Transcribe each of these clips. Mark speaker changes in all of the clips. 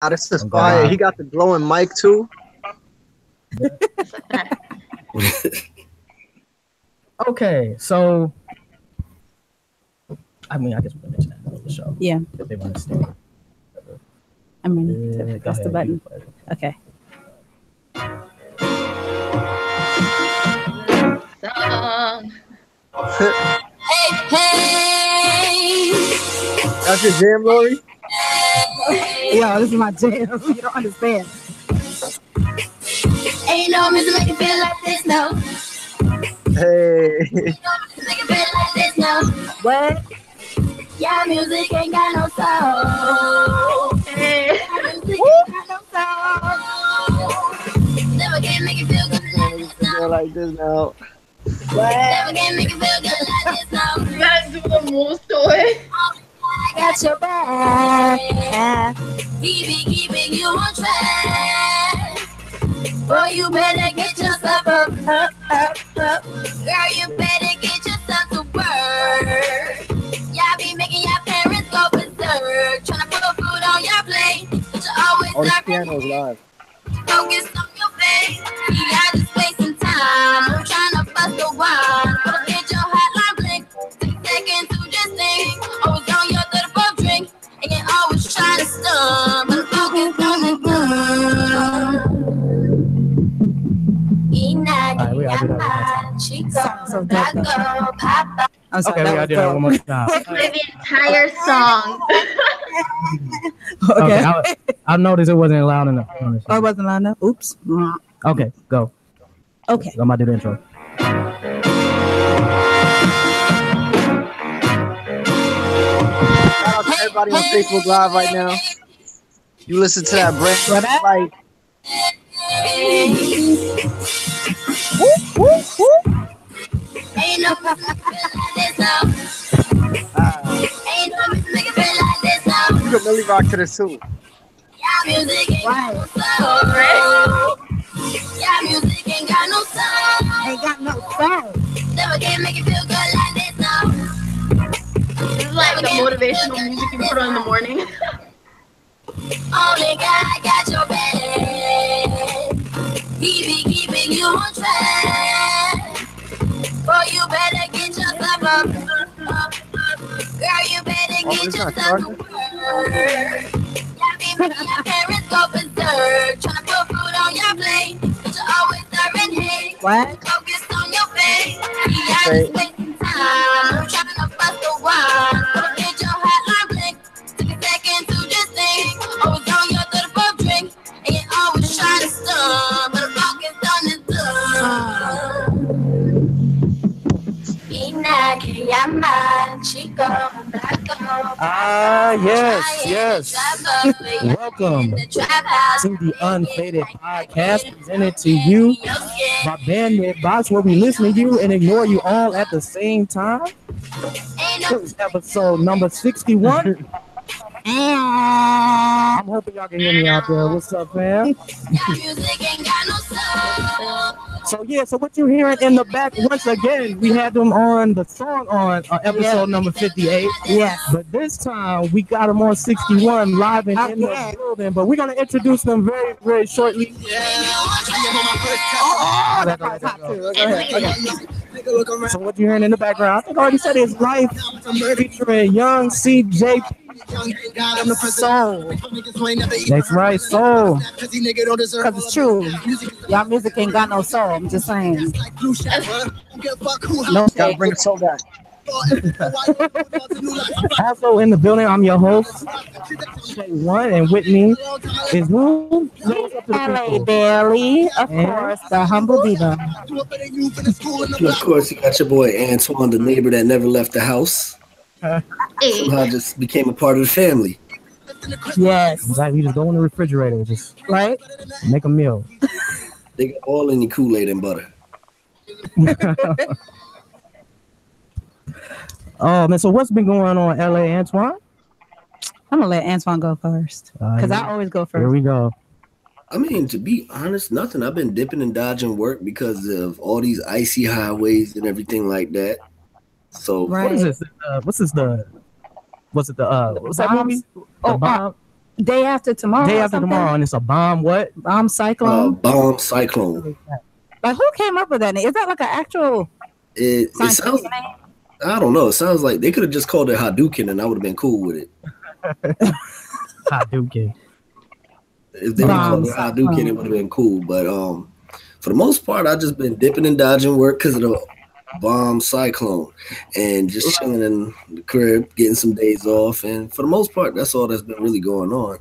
Speaker 1: Nah, this is fire. He got the glowing mic too.
Speaker 2: Okay, so I mean, I guess we can mention that on the show.
Speaker 3: Yeah.
Speaker 2: If they want to stay.
Speaker 3: I'm ready to press the button. Okay.
Speaker 4: Hey.
Speaker 1: That's your jam, Lori?
Speaker 3: Yo, this is my jam. You don't understand.
Speaker 4: Ain't no music make it feel like this, no.
Speaker 1: Hey.
Speaker 4: Ain't no music make it feel like this, no.
Speaker 3: What?
Speaker 4: Yeah, music ain't got no soul. Hey. Music ain't got no soul. Never can make it feel good like this, no.
Speaker 1: Like this now.
Speaker 4: Never can make it feel good like this, no.
Speaker 5: You gotta do the most to it.
Speaker 4: I got your back. Keeping you on track. Boy, you better get yourself up. Girl, you better get yourself to work. Y'all be making your parents go berserk. Tryna put food on your plate, but you always
Speaker 1: Piano's live.
Speaker 4: focus on your face. You gotta just waste some time. I'm tryna bust the wine. But get your hotline blink. 6 seconds to just think. Always on your 34th drink. And you're always trying to stun. But focus on the gun.
Speaker 2: Alright, we gotta do that
Speaker 3: I'm sorry.
Speaker 2: Okay, we gotta do that one more time.
Speaker 5: Play the entire song.
Speaker 2: Okay, I noticed it wasn't loud enough.
Speaker 3: Oh, it wasn't loud enough. Oops.
Speaker 2: Okay, go.
Speaker 3: Okay.
Speaker 2: I'm about to do the intro.
Speaker 1: Shout out to everybody on Facebook Live right now. You listen to that brand like
Speaker 4: Ain't no music feel like this now. Ain't no music feel like this now.
Speaker 1: you can really rock to this too.
Speaker 4: Yeah, music ain't got no soul. Yeah, music ain't got no soul.
Speaker 3: Ain't got no sound.
Speaker 4: Never can make it feel good like this now.
Speaker 5: This is like the motivational music you put on in the morning.
Speaker 4: Only God got your back. He be keeping you on track. Boy, you better get yourself up. Girl, you better get yourself to work. Y'all be making your parents go berserk. Tryna put food on your plate, but you always serving hate.
Speaker 3: What?
Speaker 4: Focus on your face. You gotta spend time. Tryna bust the wine. Get your hotline blink. 6 seconds to just think. Always on your 34th drink. And you always try to stun. But the focus on the done.
Speaker 2: Yes. Welcome to the Unfaded podcast, presented to you by Bandit Box, where we listen to you and ignore you all at the same time. This is episode number 61. I'm hoping y'all can hear me out there. What's up, fam? So what you hearing in the back, once again, we had them on the song on episode number 58.
Speaker 3: Yes.
Speaker 2: But this time, we got them on 61 live and in the building. But we're going to introduce them very, very shortly.
Speaker 3: Go ahead.
Speaker 2: So what you hearing in the background? I think I already said it's Life featuring Young CJP.
Speaker 3: Soul.
Speaker 2: That's right, soul.
Speaker 3: Because it's true. Y'all music ain't got no soul. I'm just saying.
Speaker 1: No, gotta bring the soul back.
Speaker 2: Also in the building, I'm your host, Shay One, and with me is who?
Speaker 3: LA Bailey, of course, the humble diva.
Speaker 6: Of course, you got your boy Antoine, the neighbor that never left the house. Somehow just became a part of the family.
Speaker 3: Yes.
Speaker 2: Exactly. You just go in the refrigerator, just
Speaker 3: Right?
Speaker 2: make a meal.
Speaker 6: They got all in your Kool-Aid and butter.
Speaker 2: Oh man, so what's been going on, LA, Antoine?
Speaker 3: I'm gonna let Antoine go first because I always go
Speaker 2: Here
Speaker 3: first.
Speaker 2: we go.
Speaker 6: I mean, to be honest, nothing. I've been dipping and dodging work because of all these icy highways and everything like that. So
Speaker 3: Right.
Speaker 2: What is this? What's this? What's it? What's that movie?
Speaker 3: Oh,
Speaker 2: The Bomb?
Speaker 3: Day after tomorrow.
Speaker 2: Day after tomorrow, and it's a bomb. What?
Speaker 3: Bomb cyclone.
Speaker 6: Bomb cyclone.
Speaker 3: Like who came up with that? Is that like an actual?
Speaker 6: It sounds. I don't know. It sounds like they could have just called it Hadouken, and I would have been cool with it.
Speaker 2: Hadouken.
Speaker 6: If they would have called it Hadouken, it would have been cool. But for the most part, I've just been dipping and dodging work because of the bomb cyclone, and just chilling in the crib, getting some days off. And for the most part, that's all that's been really going on.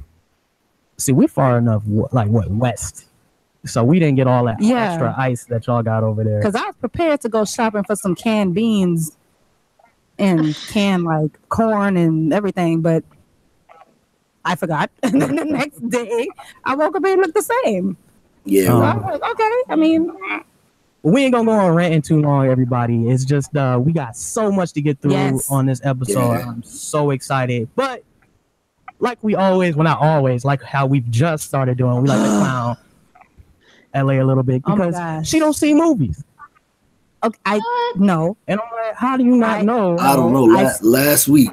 Speaker 2: See, we're far enough, west. So we didn't get all that extra ice that y'all got over there.
Speaker 3: Because I was prepared to go shopping for some canned beans and canned like corn and everything, but I forgot. And then the next day, I woke up and it looked the same.
Speaker 6: Yeah.
Speaker 3: So I was like, okay. I mean,
Speaker 2: we ain't gonna go on ranting too long, everybody. It's just we got so much to get through on this episode. Yeah. I'm so excited, but like we always, well, not always, like how we've just started doing, we like to clown LA a little bit because she don't see movies.
Speaker 3: Okay, I know.
Speaker 2: And I'm like, how do you not know?
Speaker 6: I don't know. Last week,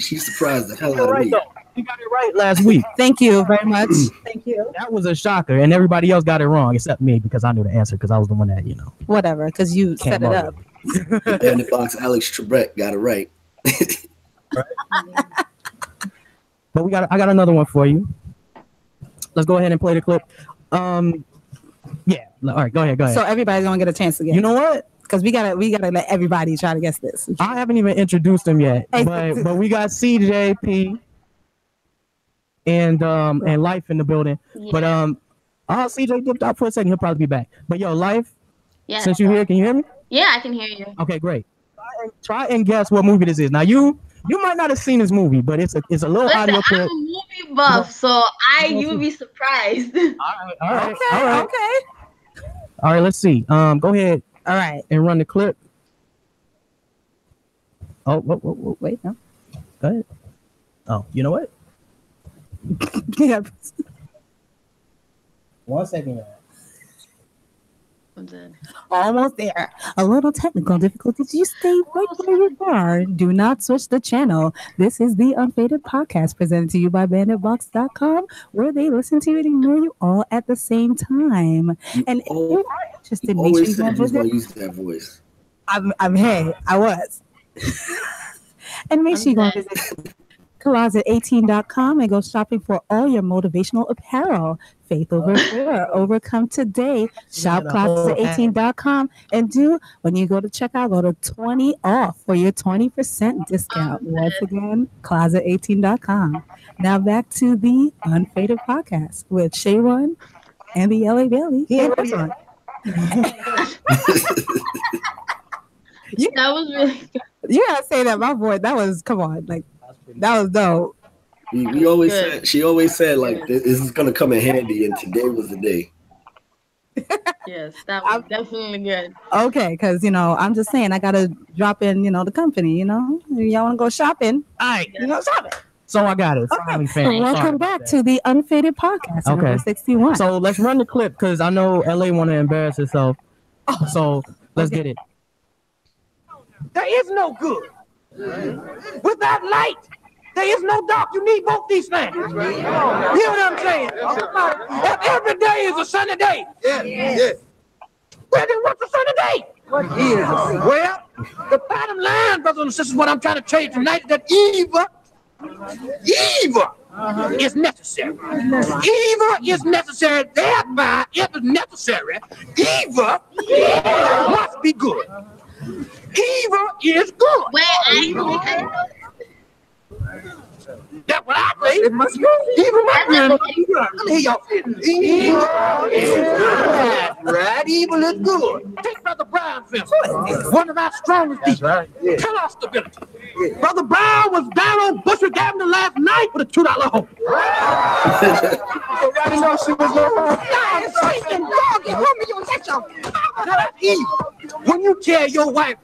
Speaker 6: she surprised the hell out of me.
Speaker 2: You got it right last week.
Speaker 3: Thank you very much. Thank you.
Speaker 2: That was a shocker, and everybody else got it wrong except me because I knew the answer because I was the one that
Speaker 3: Whatever, because you set it up.
Speaker 6: And the box, Alex Trebek got it right.
Speaker 2: But I got another one for you. Let's go ahead and play the clip. Yeah. All right. Go ahead.
Speaker 3: So everybody's gonna get a chance to guess.
Speaker 2: You know what?
Speaker 3: Because we gotta let everybody try to guess this.
Speaker 2: I haven't even introduced them yet, but we got CJP and Life in the building. Yeah. But CJ dipped out for a second. He'll probably be back. But yo, Life.
Speaker 5: Yeah.
Speaker 2: Since you're here, can you hear me?
Speaker 5: Yeah, I can hear you.
Speaker 2: Okay, great. Try and guess what movie this is. Now you might not have seen this movie, but it's a little audio clip.
Speaker 5: I'm a movie buff, so you'll be surprised.
Speaker 2: All right. All right, let's see. Go ahead.
Speaker 3: All right.
Speaker 2: And run the clip. Oh,
Speaker 3: wait, no.
Speaker 2: Go ahead. Oh, you know what?
Speaker 3: Yeah.
Speaker 2: 1 second.
Speaker 3: Almost there. A little technical difficulties. You stay right where you are. Do not switch the channel. This is the Unfaded podcast presented to you by BanditBox.com, where they listen to you and ignore you all at the same time. And if you are interested, make sure you go visit.
Speaker 6: Use that voice.
Speaker 3: I was. And make sure you go visit Closet18.com and go shopping for all your motivational apparel. Faith over fear. Overcome today. Shop Closet18.com and when you go to checkout, go to 20 off for your 20% discount. Once again, Closet18.com. Now back to the Unfaded podcast with Sharon and the LA Bailey.
Speaker 5: That was really good.
Speaker 3: You gotta say that, my boy. That was, come on, like that was dope.
Speaker 6: We always said, she always said, like, this is gonna come in handy, and today was the day.
Speaker 5: Yes, that was definitely good.
Speaker 3: Okay, because I'm just saying I gotta drop in, the company. Y'all want to go shopping? All right, shopping.
Speaker 2: So I got it.
Speaker 3: Okay. Welcome back to the Unfaded podcast, number 61.
Speaker 2: So let's run the clip because I know LA want to embarrass herself. So let's get it.
Speaker 7: There is no good without light. There is no dark. You need both these things. You know what I'm saying? Every day is a sunny day. Yeah. Well, then what's a sunny day? What is? Well, the bottom line, brothers and sisters, what I'm trying to tell you tonight, that evil is necessary. Evil is necessary. Thereby, if it's necessary, evil must be good. Evil is good. That's what I say. It must be evil. Let me hear y'all. Evil is good. Right? Evil is good. Take Brother Brown, one of our strongest people. Right. Yeah. Tell our stability. Yeah. Brother Brown was down on Bushwick Avenue last night with a $2 home. Everybody knows she was no. That's evil. When you tell your wife,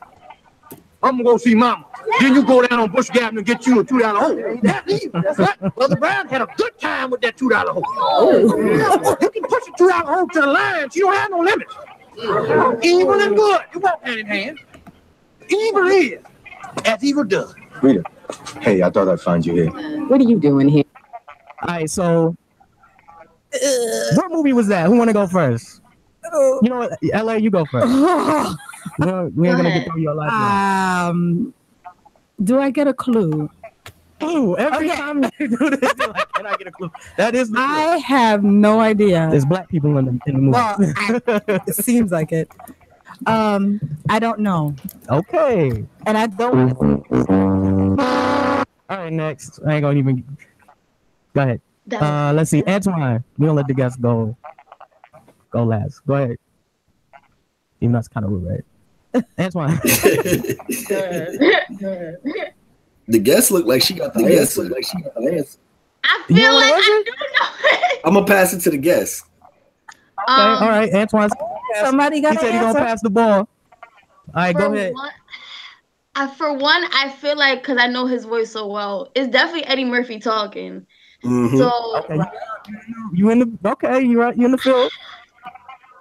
Speaker 7: I'm gonna go see mama. Then you go down on Bushwick Avenue and get you a $2 home. That's evil. That's right. Brother Brown had a good time with that $2 home. You can push a $2 home to the line. She don't have no limits. Evil and good. You walk hand in hand. Evil is as evil does.
Speaker 8: Rita, hey, I thought I'd find you here.
Speaker 9: What are you doing here?
Speaker 2: right, so what movie was that? Who want to go first? You know what? LA, you go first. We ain't gonna get through your life now.
Speaker 3: Do I get a clue?
Speaker 2: Ooh, every time you do this, you're like, can I get a clue? That is the clue.
Speaker 3: I have no idea.
Speaker 2: There's black people in the movie.
Speaker 3: Well, it seems like it. I don't know.
Speaker 2: Okay.
Speaker 3: And I don't.
Speaker 2: All right, next. I ain't gonna even. Go ahead. Let's see. Antoine, we don't let the guests go last. Go ahead. Even though that's kind of rude, right? Antoine.
Speaker 6: The guest looked like she got the answer.
Speaker 5: I feel like I do know.
Speaker 6: I'm gonna pass it to the guest.
Speaker 2: Okay, all right, Antoine.
Speaker 3: Somebody got.
Speaker 2: He said he's gonna pass the ball. All right, go ahead.
Speaker 5: For one, I feel like because I know his voice so well, it's definitely Eddie Murphy talking.
Speaker 6: Mm-hmm.
Speaker 5: So
Speaker 2: okay. You in the you right? You in the field?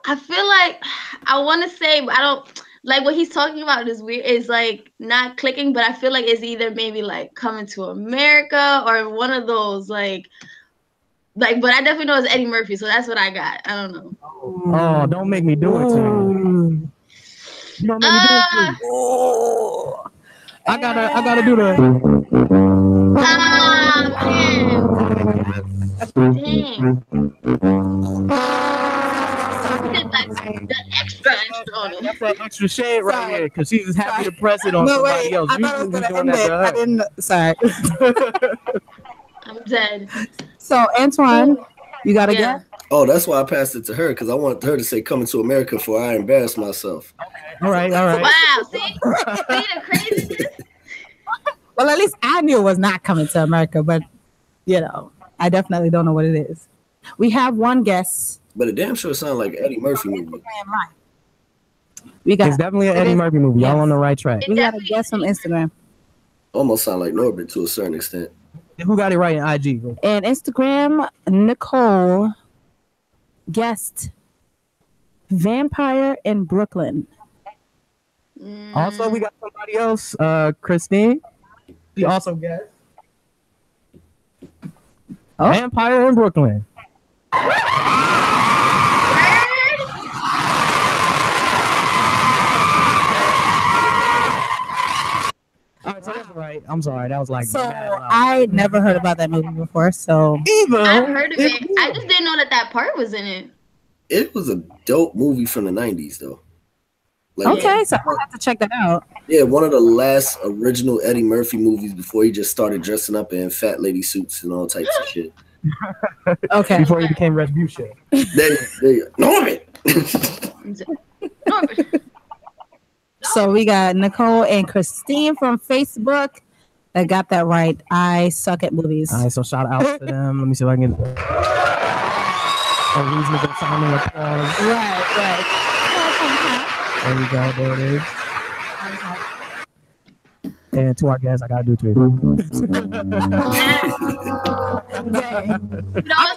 Speaker 5: I feel like I want to say, but I don't like what he's talking about is weird. Is like not clicking, but I feel like it's either maybe like Coming to America or one of those like. But I definitely know it's Eddie Murphy, so that's what I got. I don't know.
Speaker 2: Oh, don't make me do it to you. You don't make me do it to you. Oh. I gotta do the.
Speaker 5: Man. Dang. The extra on it.
Speaker 2: That's that extra shade right here, because she's just happy to press it on somebody else.
Speaker 3: I thought I was gonna end it. I didn't. Sorry.
Speaker 5: I'm dead.
Speaker 3: So Antoine, you got a guess?
Speaker 6: Oh, that's why I passed it to her, because I want her to say "Coming to America" before I embarrass myself.
Speaker 2: All right.
Speaker 5: Wow, see the craziness.
Speaker 3: Well, at least I knew it was not Coming to America, but I definitely don't know what it is. We have one guess.
Speaker 6: But it damn sure sounds like Eddie Murphy movie.
Speaker 2: It's definitely an Eddie Murphy movie. Y'all on the right track.
Speaker 3: We got a guess from Instagram.
Speaker 6: Almost sound like Norbert to a certain extent.
Speaker 2: Who got it right in IG?
Speaker 3: And Instagram, Nicole guessed Vampire in Brooklyn.
Speaker 2: Also, we got somebody else, Christine. She also guessed Vampire in Brooklyn. All right, so that's right. I'm sorry. That was like.
Speaker 3: So I never heard about that movie before. So
Speaker 5: I heard of it. I just didn't know that part was in it.
Speaker 6: It was a dope movie from the 90s, though.
Speaker 3: Like, okay, so I'll have to check that out.
Speaker 6: Yeah, one of the last original Eddie Murphy movies before he just started dressing up in fat lady suits and all types of shit.
Speaker 3: Okay.
Speaker 2: Before he became Retribution.
Speaker 6: There you go. Norman!
Speaker 3: So we got Nicole and Christine from Facebook that got that right. I suck at movies.
Speaker 2: All right, so shout out to them. Let me see if I can get a reasonable sounding applause.
Speaker 3: Right.
Speaker 2: There we go. There it is. And to our guests, I gotta do too.
Speaker 5: No,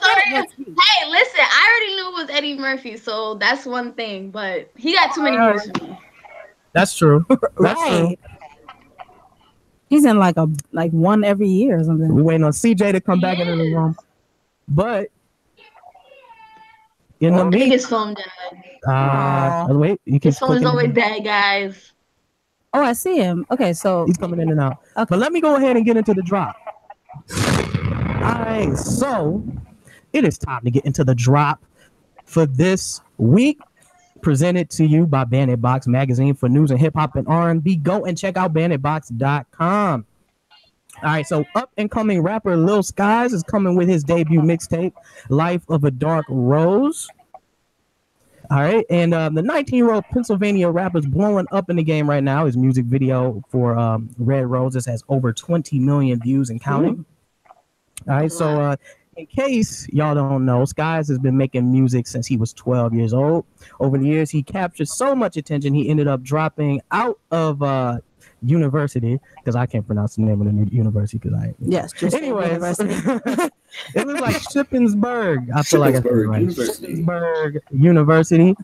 Speaker 5: sorry. Hey, listen, I already knew it was Eddie Murphy, so that's one thing. But he got too many movies for me.
Speaker 2: That's true. That's
Speaker 3: true.
Speaker 2: true.
Speaker 3: He's in like one every year or something.
Speaker 2: We're waiting on CJ to come back into the room, but in the
Speaker 5: I think his phone died.
Speaker 2: Wait, you can.
Speaker 5: His phone is always dead, guys.
Speaker 3: Oh, I see him. Okay, so
Speaker 2: he's coming in and out.
Speaker 3: Okay.
Speaker 2: But let me go ahead and get into the drop. All right, so it is time to get into the drop for this week. Presented to you by Bandit Box Magazine for news and hip hop and R&B. Go and check out banditbox.com. All right, so up and coming rapper Lil Skies is coming with his debut mixtape, Life of a Dark Rose. All right, and the 19-year-old Pennsylvania rapper is blowing up in the game right now. His music video for Red Roses has over 20 million views and counting. All right, so in case y'all don't know, Skies has been making music since he was 12 years old. Over the years, he captured so much attention, he ended up dropping out of university, because I can't pronounce the name of the university because I
Speaker 3: just
Speaker 2: anyways. It was like Shippensburg. I feel like I said it right. Shippensburg University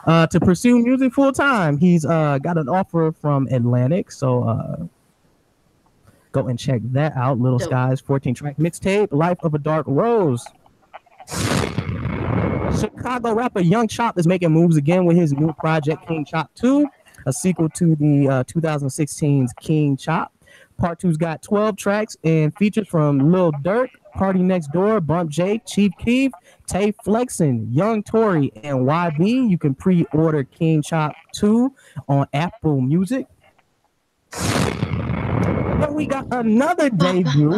Speaker 2: to pursue music full time. He's got an offer from Atlantic, so Go and check that out. Little Skies 14-track mixtape, Life of a Dark Rose. Chicago rapper Young Chop is making moves again with his new project King Chop 2, a sequel to the 2016's King Chop. Part 2's got 12 tracks and features from Lil Durk, Party Next Door, Bump J, Chief Keef, Tay Flexin, Young Tory, and YB. You can pre-order King Chop 2 on Apple Music. Then we got another debut.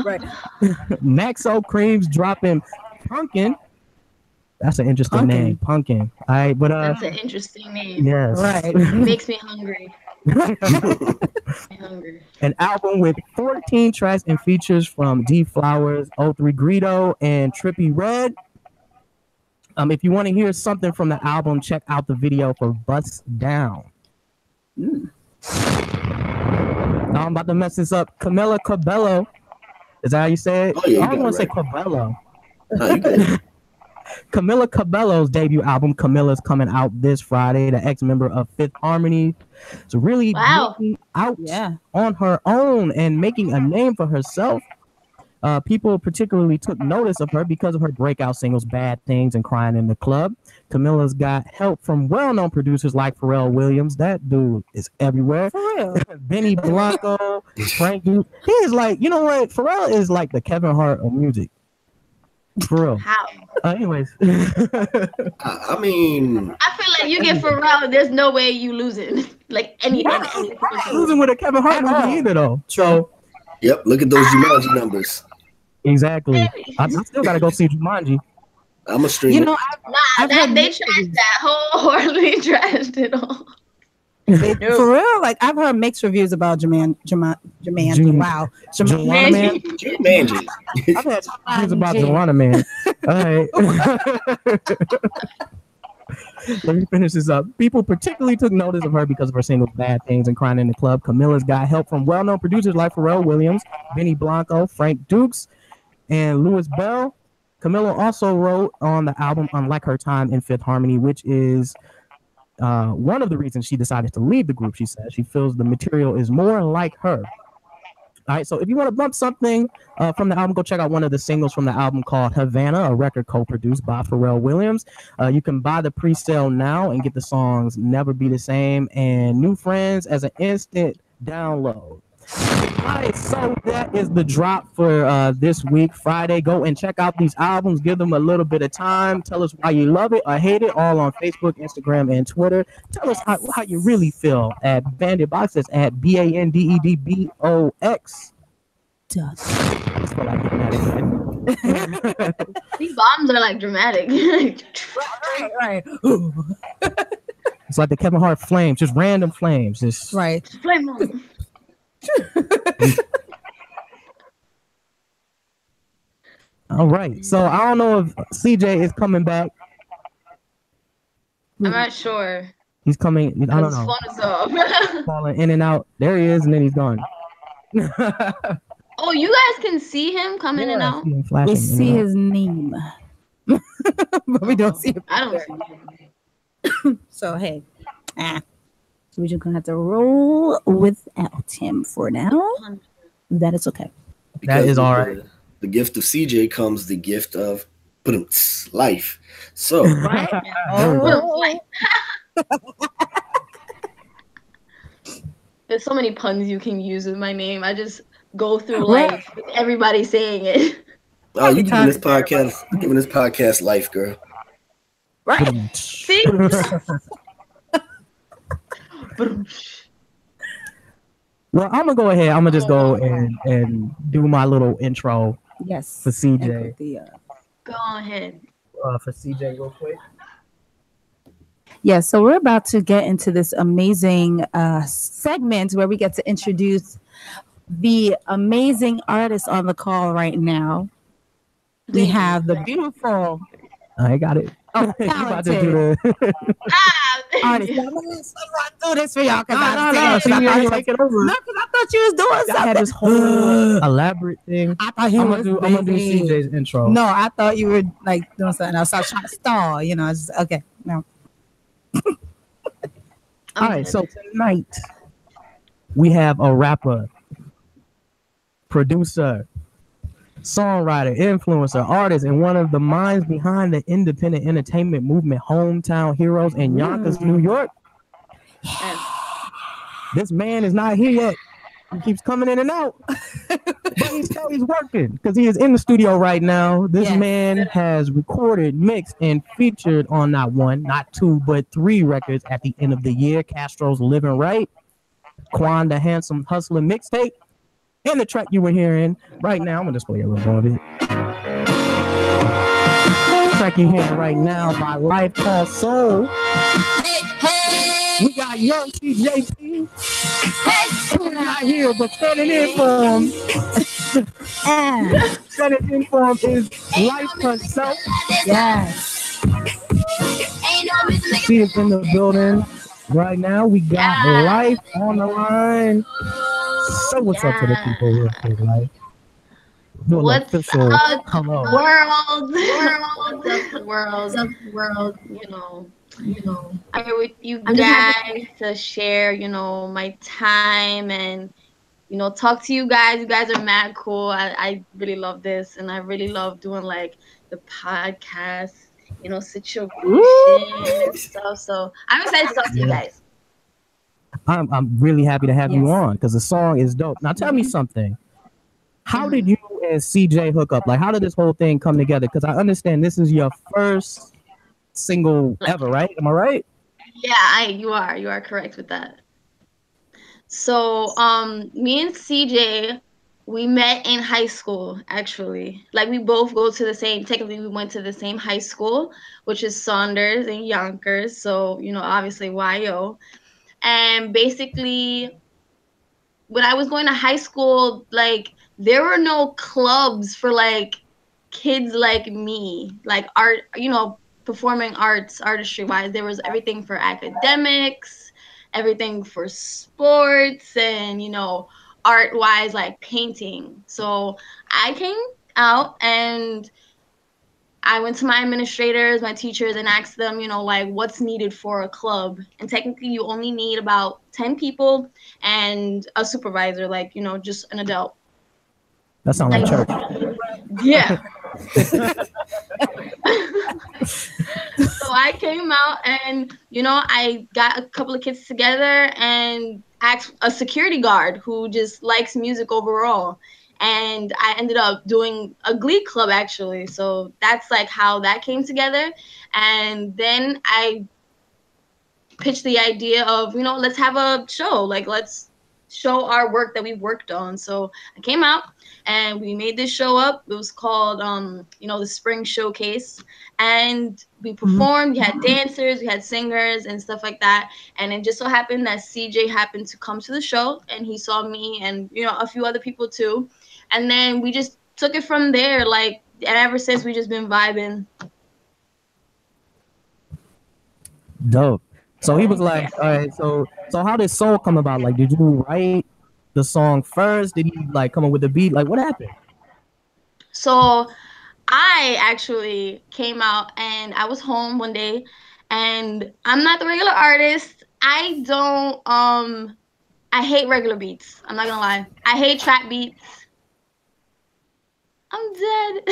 Speaker 2: Maxo Cream's dropping Punkin. That's an interesting name, Punkin. All right, but
Speaker 5: that's an interesting name.
Speaker 2: Yes,
Speaker 5: right. Makes me hungry.
Speaker 2: An album with 14 tracks and features from D Flowers, O3 Greedo, and Trippie Redd. If you want to hear something from the album, check out the video for Bust Down. Now I'm about to mess this up. Camila Cabello. Is that how you say it?
Speaker 6: Oh, yeah,
Speaker 2: I don't want to say Cabello. Camila Cabello's debut album, Camilla's, coming out this Friday. The ex-member of Fifth Harmony. So really making out on her own and making a name for herself. People particularly took notice of her because of her breakout singles, Bad Things and Crying in the Club. Camilla's got help from well-known producers like Pharrell Williams. That dude is everywhere. For real. Benny Blanco, Frank Duke. He is like, you know what? Pharrell is like the Kevin Hart of music. For real.
Speaker 5: How?
Speaker 2: Anyways.
Speaker 6: I mean,
Speaker 5: I feel like you get Pharrell, there's no way you losing. Like anything.
Speaker 2: Losing with a Kevin Hart movie either, though. So.
Speaker 6: Yep. Look at those Jumanji numbers.
Speaker 2: Exactly. I still gotta go see Jumanji.
Speaker 6: I'm a streamer.
Speaker 3: You know,
Speaker 5: they trashed that wholeheartedly, trashed it all.
Speaker 3: For real, like I've heard mixed reviews about Jumanji. Wow,
Speaker 6: Jumanji.
Speaker 2: I've had reviews about Joanna Man. All right. Let me finish this up. People particularly took notice of her because of her singles Bad Things and Crying in the Club. Camilla's got help from well-known producers like Pharrell Williams, Benny Blanco, Frank Dukes, and Louis Bell. Camilla also wrote on the album Unlike Her Time in Fifth Harmony, which is one of the reasons she decided to leave the group. She says she feels the material is more like her. All right, so if you want to bump something from the album, go check out one of the singles from the album called Havana, a record co-produced by Pharrell Williams. You can buy the pre-sale now and get the songs Never Be the Same and New Friends as an instant download. All right, so that is the drop for this week, Friday. Go and check out these albums. Give them a little bit of time. Tell us why you love it or hate it, all on Facebook, Instagram, and Twitter. Tell us how you really feel at Bandit Box. That's at BANDEDBOX. I just feel like getting that again.
Speaker 5: These bombs are like dramatic.
Speaker 3: right.
Speaker 2: It's like the Kevin Hart flames, just random flames. Just
Speaker 3: right.
Speaker 5: Flame on.
Speaker 2: All right, so I don't know if CJ is coming back.
Speaker 5: I'm not sure.
Speaker 2: He's coming. I don't know.
Speaker 5: His phone is off.
Speaker 2: Falling in and out. There he is, and then he's gone.
Speaker 5: Oh, you guys can see him come in and out.
Speaker 3: We see his name, but we don't see him.
Speaker 5: I don't see him.
Speaker 3: So hey, so we're just gonna have to roll without him for now. That is okay.
Speaker 2: That is all right.
Speaker 6: The gift of CJ comes the gift of life. So
Speaker 5: there's so many puns you can use with my name. I just go through life with everybody saying it.
Speaker 6: Oh, you giving this podcast life, girl.
Speaker 5: Right. See?
Speaker 2: Well, I'm gonna go ahead. I'm gonna just go and do my little intro.
Speaker 3: Yes.
Speaker 2: For CJ.
Speaker 5: Go ahead.
Speaker 2: For CJ, real quick.
Speaker 3: Yeah, so we're about to get into this amazing segment where we get to introduce the amazing artist on the call right now. We have the beautiful.
Speaker 2: I got it.
Speaker 3: Oh, talented. Artist. I'm gonna run through this for y'all because I thought you was doing something.
Speaker 2: I had this whole elaborate thing.
Speaker 3: I thought I'm gonna do
Speaker 2: CJ's intro.
Speaker 3: No, I thought you were like doing something else. I was trying to stall, you know. I just okay. No.
Speaker 2: All right, so tonight we have a rapper producer, songwriter, influencer, artist, and one of the minds behind the independent entertainment movement, Hometown Heroes in Yonkers, New York. This man is not here yet. He keeps coming in and out, but he's working because he is in the studio right now. This man has recorded, mixed, and featured on not one, not two, but 3 records at the end of the year. Castro's Living Right, Quan the Handsome Hustler mixtape, and the track you were hearing right now. I'm gonna just play a little more of it. The track you're hearing right now by Life Called Soul. We got young CJP. He's not here, but standing in for him. Standing in for him is Life herself.
Speaker 3: Yes.
Speaker 2: She is in the building right now. We got Life on the line. So what's up to the people real quick, Life?
Speaker 5: What's
Speaker 2: official
Speaker 5: up,
Speaker 2: hello.
Speaker 5: world, I'm here with you guys to share, my time and, talk to you guys. You guys are mad cool. I really love this, and I really love doing, like, the podcast, situation and stuff. So I'm excited to talk to you guys.
Speaker 2: I'm really happy to have you on because the song is dope. Now tell me something. How did you and CJ hook up? Like, how did this whole thing come together? Because I understand this is your first single ever, right? Am I right?
Speaker 5: Yeah, you are correct with that. So, me and CJ, we met in high school, actually. Like, we both go to technically we went to the same high school, which is Saunders in Yonkers. So, obviously YO. And basically, when I was going to high school, like, there were no clubs for, like, kids like me, like art, performing arts, artistry wise. There was everything for academics, everything for sports, and, art wise, like painting. So I came out and I went to my administrators, my teachers, and asked them, like, what's needed for a club. And technically, you only need about 10 people and a supervisor, like, just an adult.
Speaker 2: That sounds like church.
Speaker 5: Yeah. So I came out and, I got a couple of kids together and asked a security guard who just likes music overall. And I ended up doing a glee club, actually. So that's, like, how that came together. And then I pitched the idea of, let's have a show. Like, let's show our work that we've worked on. So I came out and we made this show up. It was called, the Spring Showcase. And we performed. We had dancers, we had singers and stuff like that. And it just so happened that CJ happened to come to the show, and he saw me and, a few other people too. And then we just took it from there. Like, and ever since, we just been vibing.
Speaker 2: Dope. So he was like, all right, so how did Soul come about? Like, did you write the song first? Did he, like, come up with the beat? Like, what happened?
Speaker 5: So I actually came out and I was home one day, and I'm not the regular artist. I don't, I hate regular beats. I'm not gonna lie. I hate trap beats. I'm dead.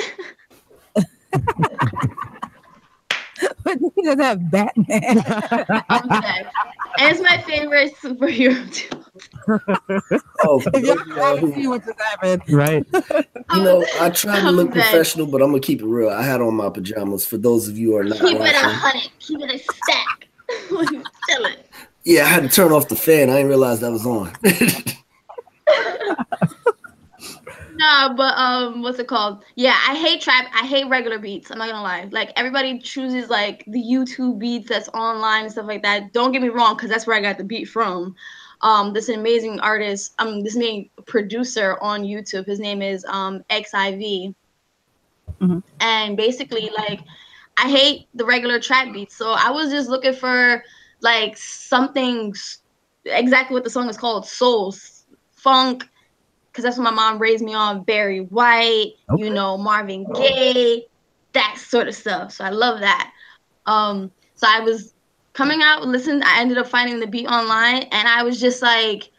Speaker 3: But he does have Batman.
Speaker 5: I'm dead. And it's my favorite superhero too.
Speaker 2: If y'all see what just happened, right?
Speaker 6: I try to look professional, but I'm gonna keep it real. I had on my pajamas. For those of you who are not
Speaker 5: keep
Speaker 6: watching,
Speaker 5: it 100. Keep it a stack. Chilling.
Speaker 6: Yeah, I had to turn off the fan. I didn't realize that was on.
Speaker 5: No, but what's it called? Yeah, I hate trap. I hate regular beats. I'm not gonna lie. Like, everybody chooses, like, the YouTube beats that's online and stuff like that. Don't get me wrong, because that's where I got the beat from. This amazing artist, this main producer on YouTube. His name is XIV. And basically, like, I hate the regular trap beats. So I was just looking for, like, something exactly what the song is called, soul, funk. Because that's what my mom raised me on. Barry White, Marvin Gaye, that sort of stuff. So I love that. So I was coming out, listening. I ended up finding the beat online, and I was just like,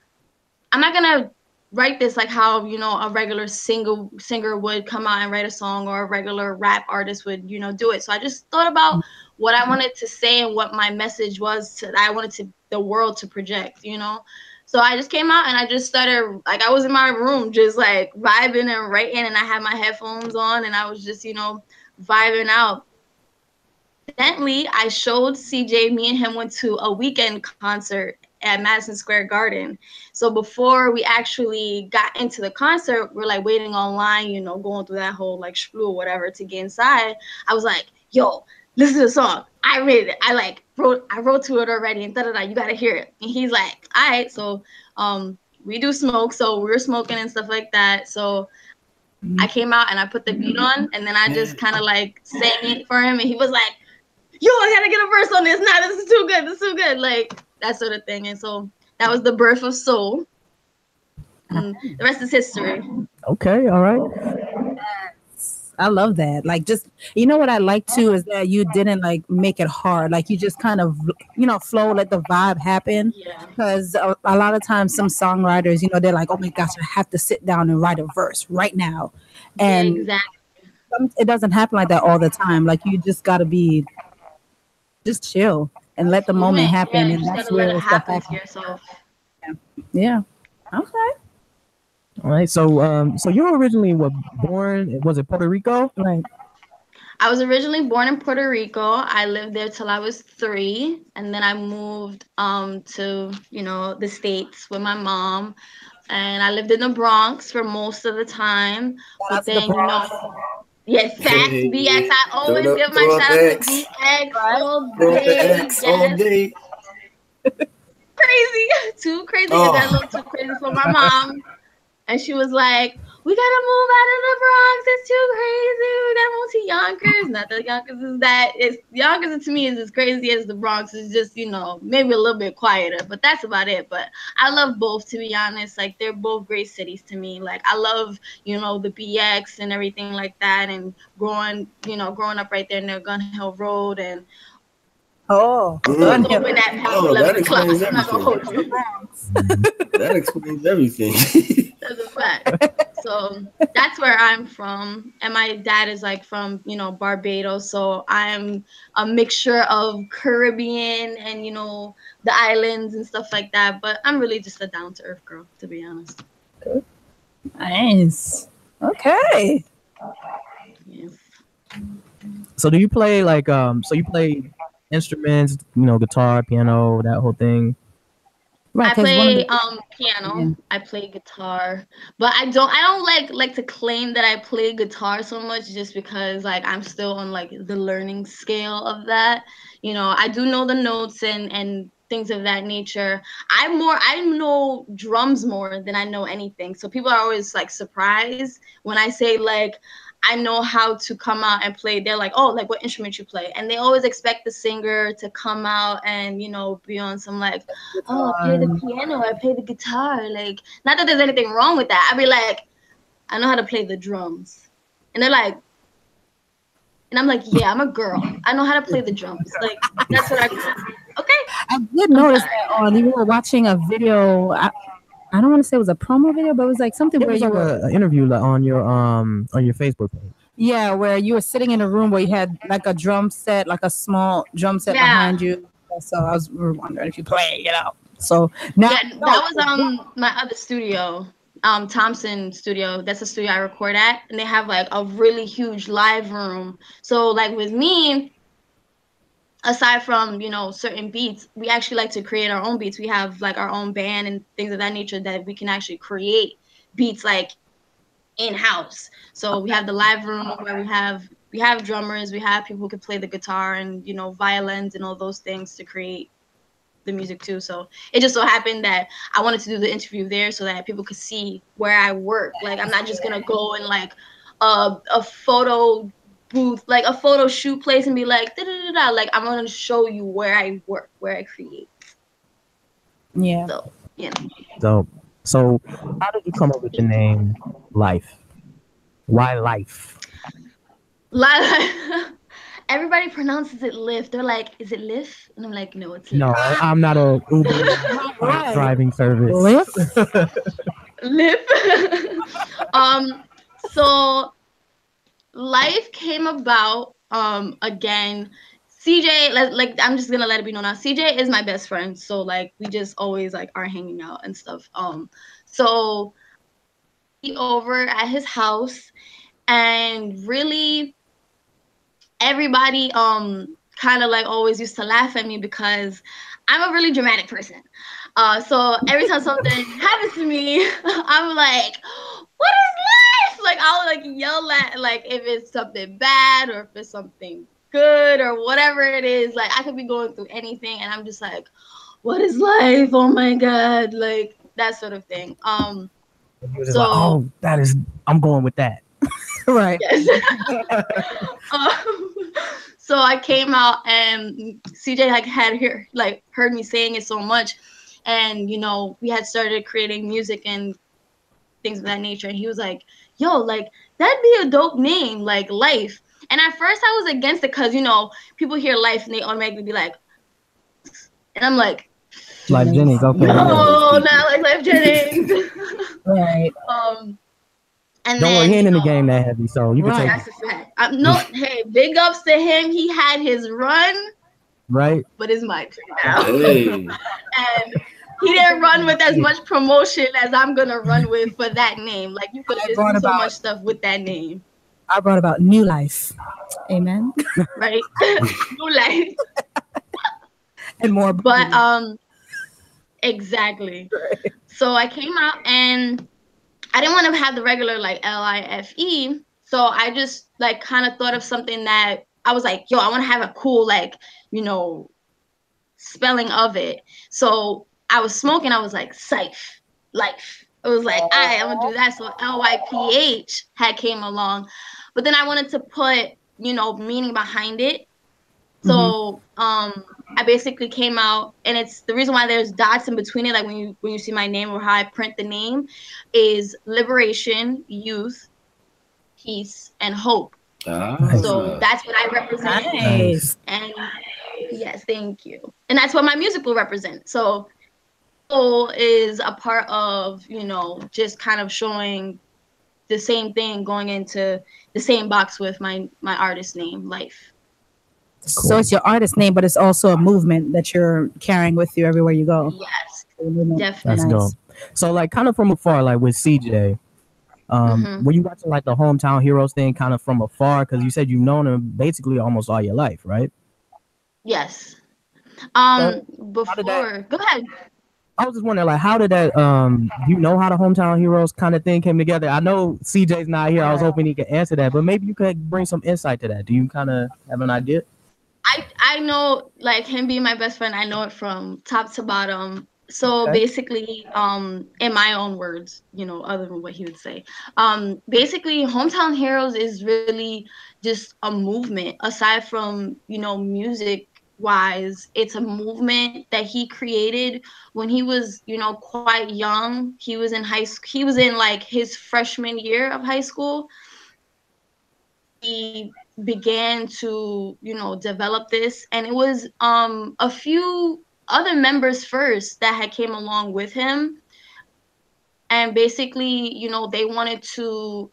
Speaker 5: I'm not gonna write this like how, you know, a regular singer would come out and write a song, or a regular rap artist would, you know, do it. So I just thought about what I wanted to say and what my message was that I wanted the world to project, you know. So I just came out and I just started, like, I was in my room just like vibing and writing, and I had my headphones on and I was just, you know, vibing out. Evidently, I showed CJ, me and him went to a weekend concert at Madison Square Garden. So before we actually got into the concert, we're like waiting online, you know, going through that whole like shplu or whatever to get inside. I was like, yo, listen to the song. I made it. I wrote to it already, and da-da-da, you gotta hear it. And he's like, all right. So we do smoke, so we were smoking and stuff like that. So I came out and I put the beat on, and then I just kind of like sang it for him, and he was like, yo, I gotta get a verse on this. Nah, this is too good. This is too good. Like, that sort of thing. And so that was the birth of Soul. And the rest is history.
Speaker 2: Okay, all right.
Speaker 3: I love that. Like, just, you know what I like too is that you didn't like make it hard. Like, you just kind of, you know, flow, let the vibe happen.
Speaker 5: Yeah.
Speaker 3: Because a lot of times some songwriters, you know, they're like, oh my gosh, I have to sit down and write a verse right now. And
Speaker 5: Yeah, exactly.
Speaker 3: It doesn't happen like that all the time. Like, you just got to be just chill and let the moment happen.
Speaker 5: Yeah,
Speaker 3: and
Speaker 5: you
Speaker 3: that's
Speaker 5: gotta let
Speaker 3: where
Speaker 5: it
Speaker 3: stuff
Speaker 5: happen to
Speaker 3: happens.
Speaker 5: yourself.
Speaker 3: Yeah. Okay.
Speaker 2: All right. So you were originally born? Was it Puerto Rico?
Speaker 3: Right.
Speaker 5: I was originally born in Puerto Rico. I lived there till I was 3, and then I moved to, you know, the States with my mom, and I lived in the Bronx for most of the time. But then, you know, yes, facts,
Speaker 6: Hey,
Speaker 5: BX. I always give my
Speaker 6: throw up
Speaker 5: shout out to
Speaker 6: X.
Speaker 5: BX all
Speaker 6: Throw up the
Speaker 5: day.
Speaker 6: X all day.
Speaker 5: Crazy, too crazy.
Speaker 6: Oh.
Speaker 5: Is that a little too crazy for my mom? And she was like, we gotta move out of the Bronx. It's too crazy. We gotta move to Yonkers. Not that Yonkers is that. It's Yonkers to me is as crazy as the Bronx. It's just, you know, maybe a little bit quieter, but that's about it. But I love both, to be honest. Like, they're both great cities to me. Like, I love, you know, the BX and everything like that, and growing up right there near Gun Hill Road, and
Speaker 6: that explains everything. That explains everything.
Speaker 5: That's a fact. So that's where I'm from, and my dad is like from, you know, Barbados. So I'm a mixture of Caribbean and, you know, the islands and stuff like that. But I'm really just a down to earth girl, to be honest.
Speaker 3: Nice. Okay.
Speaker 5: Yes.
Speaker 2: So do you play like so you play instruments, you know, guitar, piano, that whole thing?
Speaker 3: Right,
Speaker 5: I
Speaker 3: 'cause one of
Speaker 5: play
Speaker 3: the-
Speaker 5: piano.
Speaker 3: Yeah.
Speaker 5: I play guitar, but I don't like to claim that I play guitar so much, just because like I'm still on like the learning scale of that. You know, I do know the notes and things of that nature. I know drums more than I know anything. So people are always like surprised when I say like I know how to come out and play. They're like, oh, like what instrument you play? And they always expect the singer to come out and, you know, be on some like, oh, I play the piano, I play the guitar. Like, not that there's anything wrong with that. I'd be like, I know how to play the drums. And they're like, and I'm like, yeah, I'm a girl. I know how to play the drums. Like, that's what I do. Okay.
Speaker 3: I did notice that on you were watching a video. I don't want to say it was a promo video, but it was like something where you were
Speaker 2: an interview on your Facebook page.
Speaker 3: Yeah, where you were sitting in a room where you had like a drum set, like a small drum set behind you. So we were wondering if you play, you know. So now
Speaker 5: that was my other studio, Thompson Studio. That's a studio I record at, and they have like a really huge live room. So like with me, aside from, you know, certain beats, we actually like to create our own beats. We have like our own band and things of that nature that we can actually create beats like in-house. So we have the live room where we have drummers, we have people who can play the guitar and, you know, violins and all those things to create the music too. So it just so happened that I wanted to do the interview there so that people could see where I work. Like, I'm not just gonna go in like a photo booth, like a photo shoot place, and be like, da-da-da-da. Like, I'm gonna show you where I work, where I create.
Speaker 3: Yeah.
Speaker 5: So yeah.
Speaker 2: So how did you come up with the name Life? Why Life?
Speaker 5: Everybody pronounces it Lyft. They're like, is it Lyft? And I'm like, no, it's Lyft.
Speaker 2: No, I'm not a Uber driving service.
Speaker 3: Lyft?
Speaker 5: Lip. So life came about again. CJ, like I'm just gonna let it be known now. CJ is my best friend, so like we just always like are hanging out and stuff. So he over at his house, and really everybody kind of like always used to laugh at me because I'm a really dramatic person. So every time something happens to me, I'm like, what is life? Like I'll like yell at like if it's something bad or if it's something good or whatever it is. Like I could be going through anything and I'm just like, what is life? Oh my God. Like that sort of thing.
Speaker 2: So like, oh, that is, I'm going with that.
Speaker 3: Right.
Speaker 5: Yes. So I came out and CJ like had heard me saying it so much, and you know we had started creating music and things of that nature, and he was like, "Yo, like that'd be a dope name, like Life." And at first I was against it because you know people hear Life and they automatically be like, and I'm like,
Speaker 2: Life Jennings, okay.
Speaker 5: No, not like Life Jennings.
Speaker 3: Right.
Speaker 5: And
Speaker 2: don't
Speaker 5: then,
Speaker 2: worry, he ain't in the game that heavy, so you can take
Speaker 5: that's a fact. No, hey, big ups to him. He had his run,
Speaker 2: right?
Speaker 5: but it's my turn now.
Speaker 6: Hey.
Speaker 5: And he didn't run with as much promotion as I'm gonna run with for that name. Like you could just do so much stuff with that name.
Speaker 3: I brought about new life. Amen.
Speaker 5: Right? New life.
Speaker 3: And more.
Speaker 5: But exactly. So I came out and I didn't want to have the regular like LIFE. So I just like kind of thought of something that I was like, yo, I want to have a cool like, you know, spelling of it. So I was smoking, I was like, Sife, life. It was like, I'm gonna do that. So LYPH had came along. But then I wanted to put, you know, meaning behind it. So I basically came out, and it's the reason why there's dots in between it, like when you see my name or how I print the name, is liberation, youth, peace, and hope. So that's what I represent.
Speaker 3: Nice.
Speaker 5: And yes, thank you. And that's what my music will represent. So soul is a part of, you know, just kind of showing the same thing going into the same box with my artist name, Life.
Speaker 3: So it's your artist name, but it's also a movement that you're carrying with you everywhere you go.
Speaker 5: Yes,
Speaker 3: Definitely.
Speaker 2: That's dope. So like kind of from afar, like with CJ, were you watching like the Hometown Heroes thing kind of from afar? Because you said you've known him basically almost all your life, right?
Speaker 5: Yes.
Speaker 2: So,
Speaker 5: Before, go ahead.
Speaker 2: I was just wondering, like, how did that, you know how the Hometown Heroes kind of thing came together? I know CJ's not here. I was hoping he could answer that, but maybe you could bring some insight to that. Do you kind of have an idea?
Speaker 5: I know, like, him being my best friend, I know it from top to bottom. So basically, in my own words, you know, other than what he would say, basically, Hometown Heroes is really just a movement. Aside from, you know, music wise, it's a movement that he created when he was, you know, quite young. He was in high school. He was in like his freshman year of high school. He began to, you know, develop this, and it was a few other members first that had came along with him, and basically, you know, they wanted to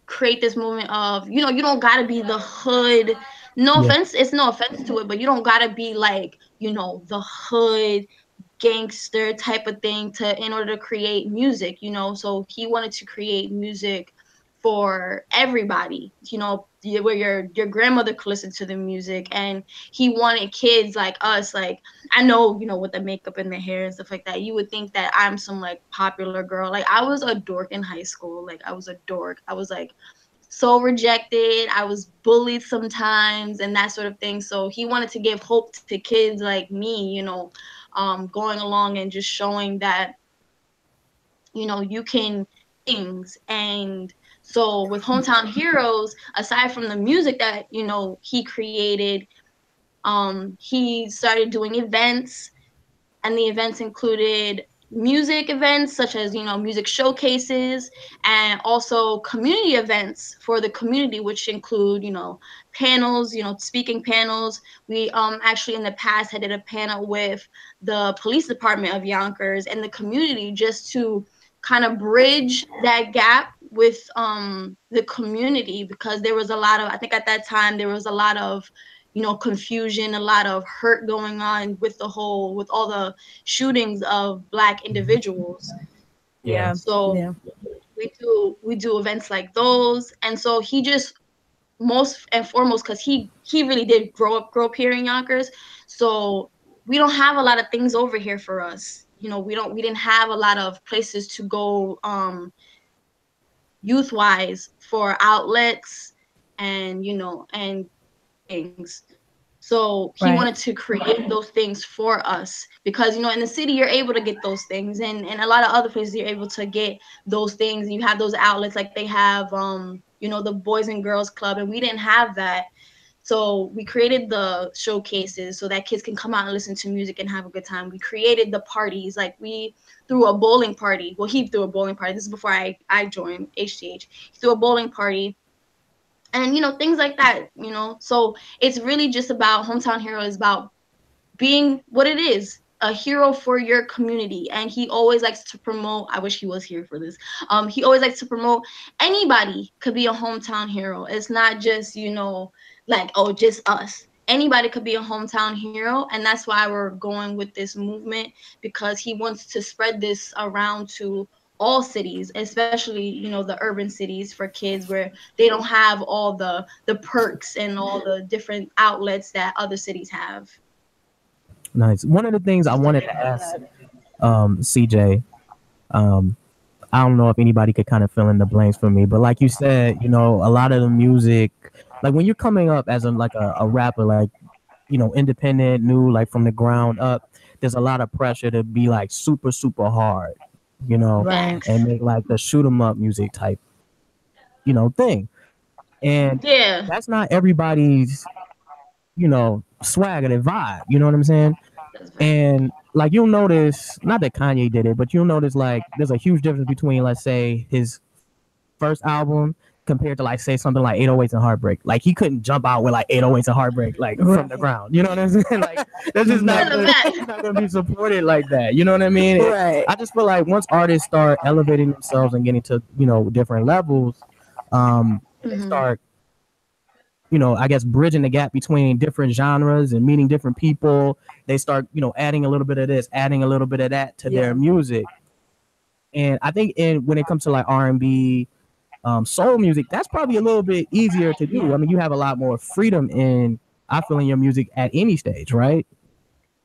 Speaker 5: create this movement of, you know, you don't gotta be the hood, no offense, it's no offense to it, but you don't gotta be like, you know, the hood gangster type of thing in order to create music, you know. So he wanted to create music for everybody, you know, where your grandmother could listen to the music, and he wanted kids like us. Like, I know, you know, with the makeup and the hair and stuff like that, you would think that I'm some like popular girl. Like, I was a dork in high school. Like, I was a dork. I was like so rejected. I was bullied sometimes and that sort of thing. So he wanted to give hope to kids like me, you know, going along and just showing that, you know, you can things. And so with Hometown Heroes, aside from the music that, you know, he created, he started doing events, and the events included music events such as, you know, music showcases, and also community events for the community, which include, you know, panels, you know, speaking panels. We actually in the past had did a panel with the police department of Yonkers and the community just to kind of bridge that gap with the community, because there was a lot of, I think at that time there was a lot of, you know, confusion, a lot of hurt going on with with all the shootings of Black individuals.
Speaker 3: Yeah.
Speaker 5: So we do events like those, and so he just, most and foremost, because he really did grow up here in Yonkers, so we don't have a lot of things over here for us. You know, we didn't have a lot of places to go youth wise for outlets and, you know, and things. So he wanted to create those things for us, because, you know, in the city you're able to get those things, and a lot of other places you're able to get those things, and you have those outlets, like they have you know, the Boys and Girls Club, and we didn't have that. So we created the showcases so that kids can come out and listen to music and have a good time. We created the parties, like we threw a bowling party. Well, he threw a bowling party. This is before I joined HTH. He threw a bowling party, and, you know, things like that, you know. So it's really just about Hometown Hero is about being what it is, a hero for your community. And he always likes to promote, I wish he was here for this, he always likes to promote anybody could be a hometown hero. It's not just, you know, like, oh, just us. Anybody could be a hometown hero, and that's why we're going with this movement, because he wants to spread this around to all cities, especially, you know, the urban cities, for kids where they don't have all the perks and all the different outlets that other cities have.
Speaker 2: Nice. One of the things I wanted to ask CJ, I don't know if anybody could kind of fill in the blanks for me, but like you said, you know, a lot of the music, like when you're coming up as a rapper, like, you know, independent, new, like from the ground up, there's a lot of pressure to be like super, super hard, you know, and make like the shoot 'em up music type, you know, thing. And that's not everybody's, you know, swag or their vibe, you know what I'm saying? And like you'll notice, not that Kanye did it, but you'll notice like there's a huge difference between, let's say, his first album compared to, like, say something like 808s and Heartbreak. Like he couldn't jump out with like 808s and Heartbreak like from the ground. You know what I'm saying? Like that's just not gonna be supported like that. You know what I mean? Right. I just feel like once artists start elevating themselves and getting to, you know, different levels, they start, you know, I guess bridging the gap between different genres and meeting different people. They start, you know, adding a little bit of this, adding a little bit of that to their music. And I think when it comes to like R&B, soul music, that's probably a little bit easier to do. I mean, you have a lot more freedom in your music at any stage, right?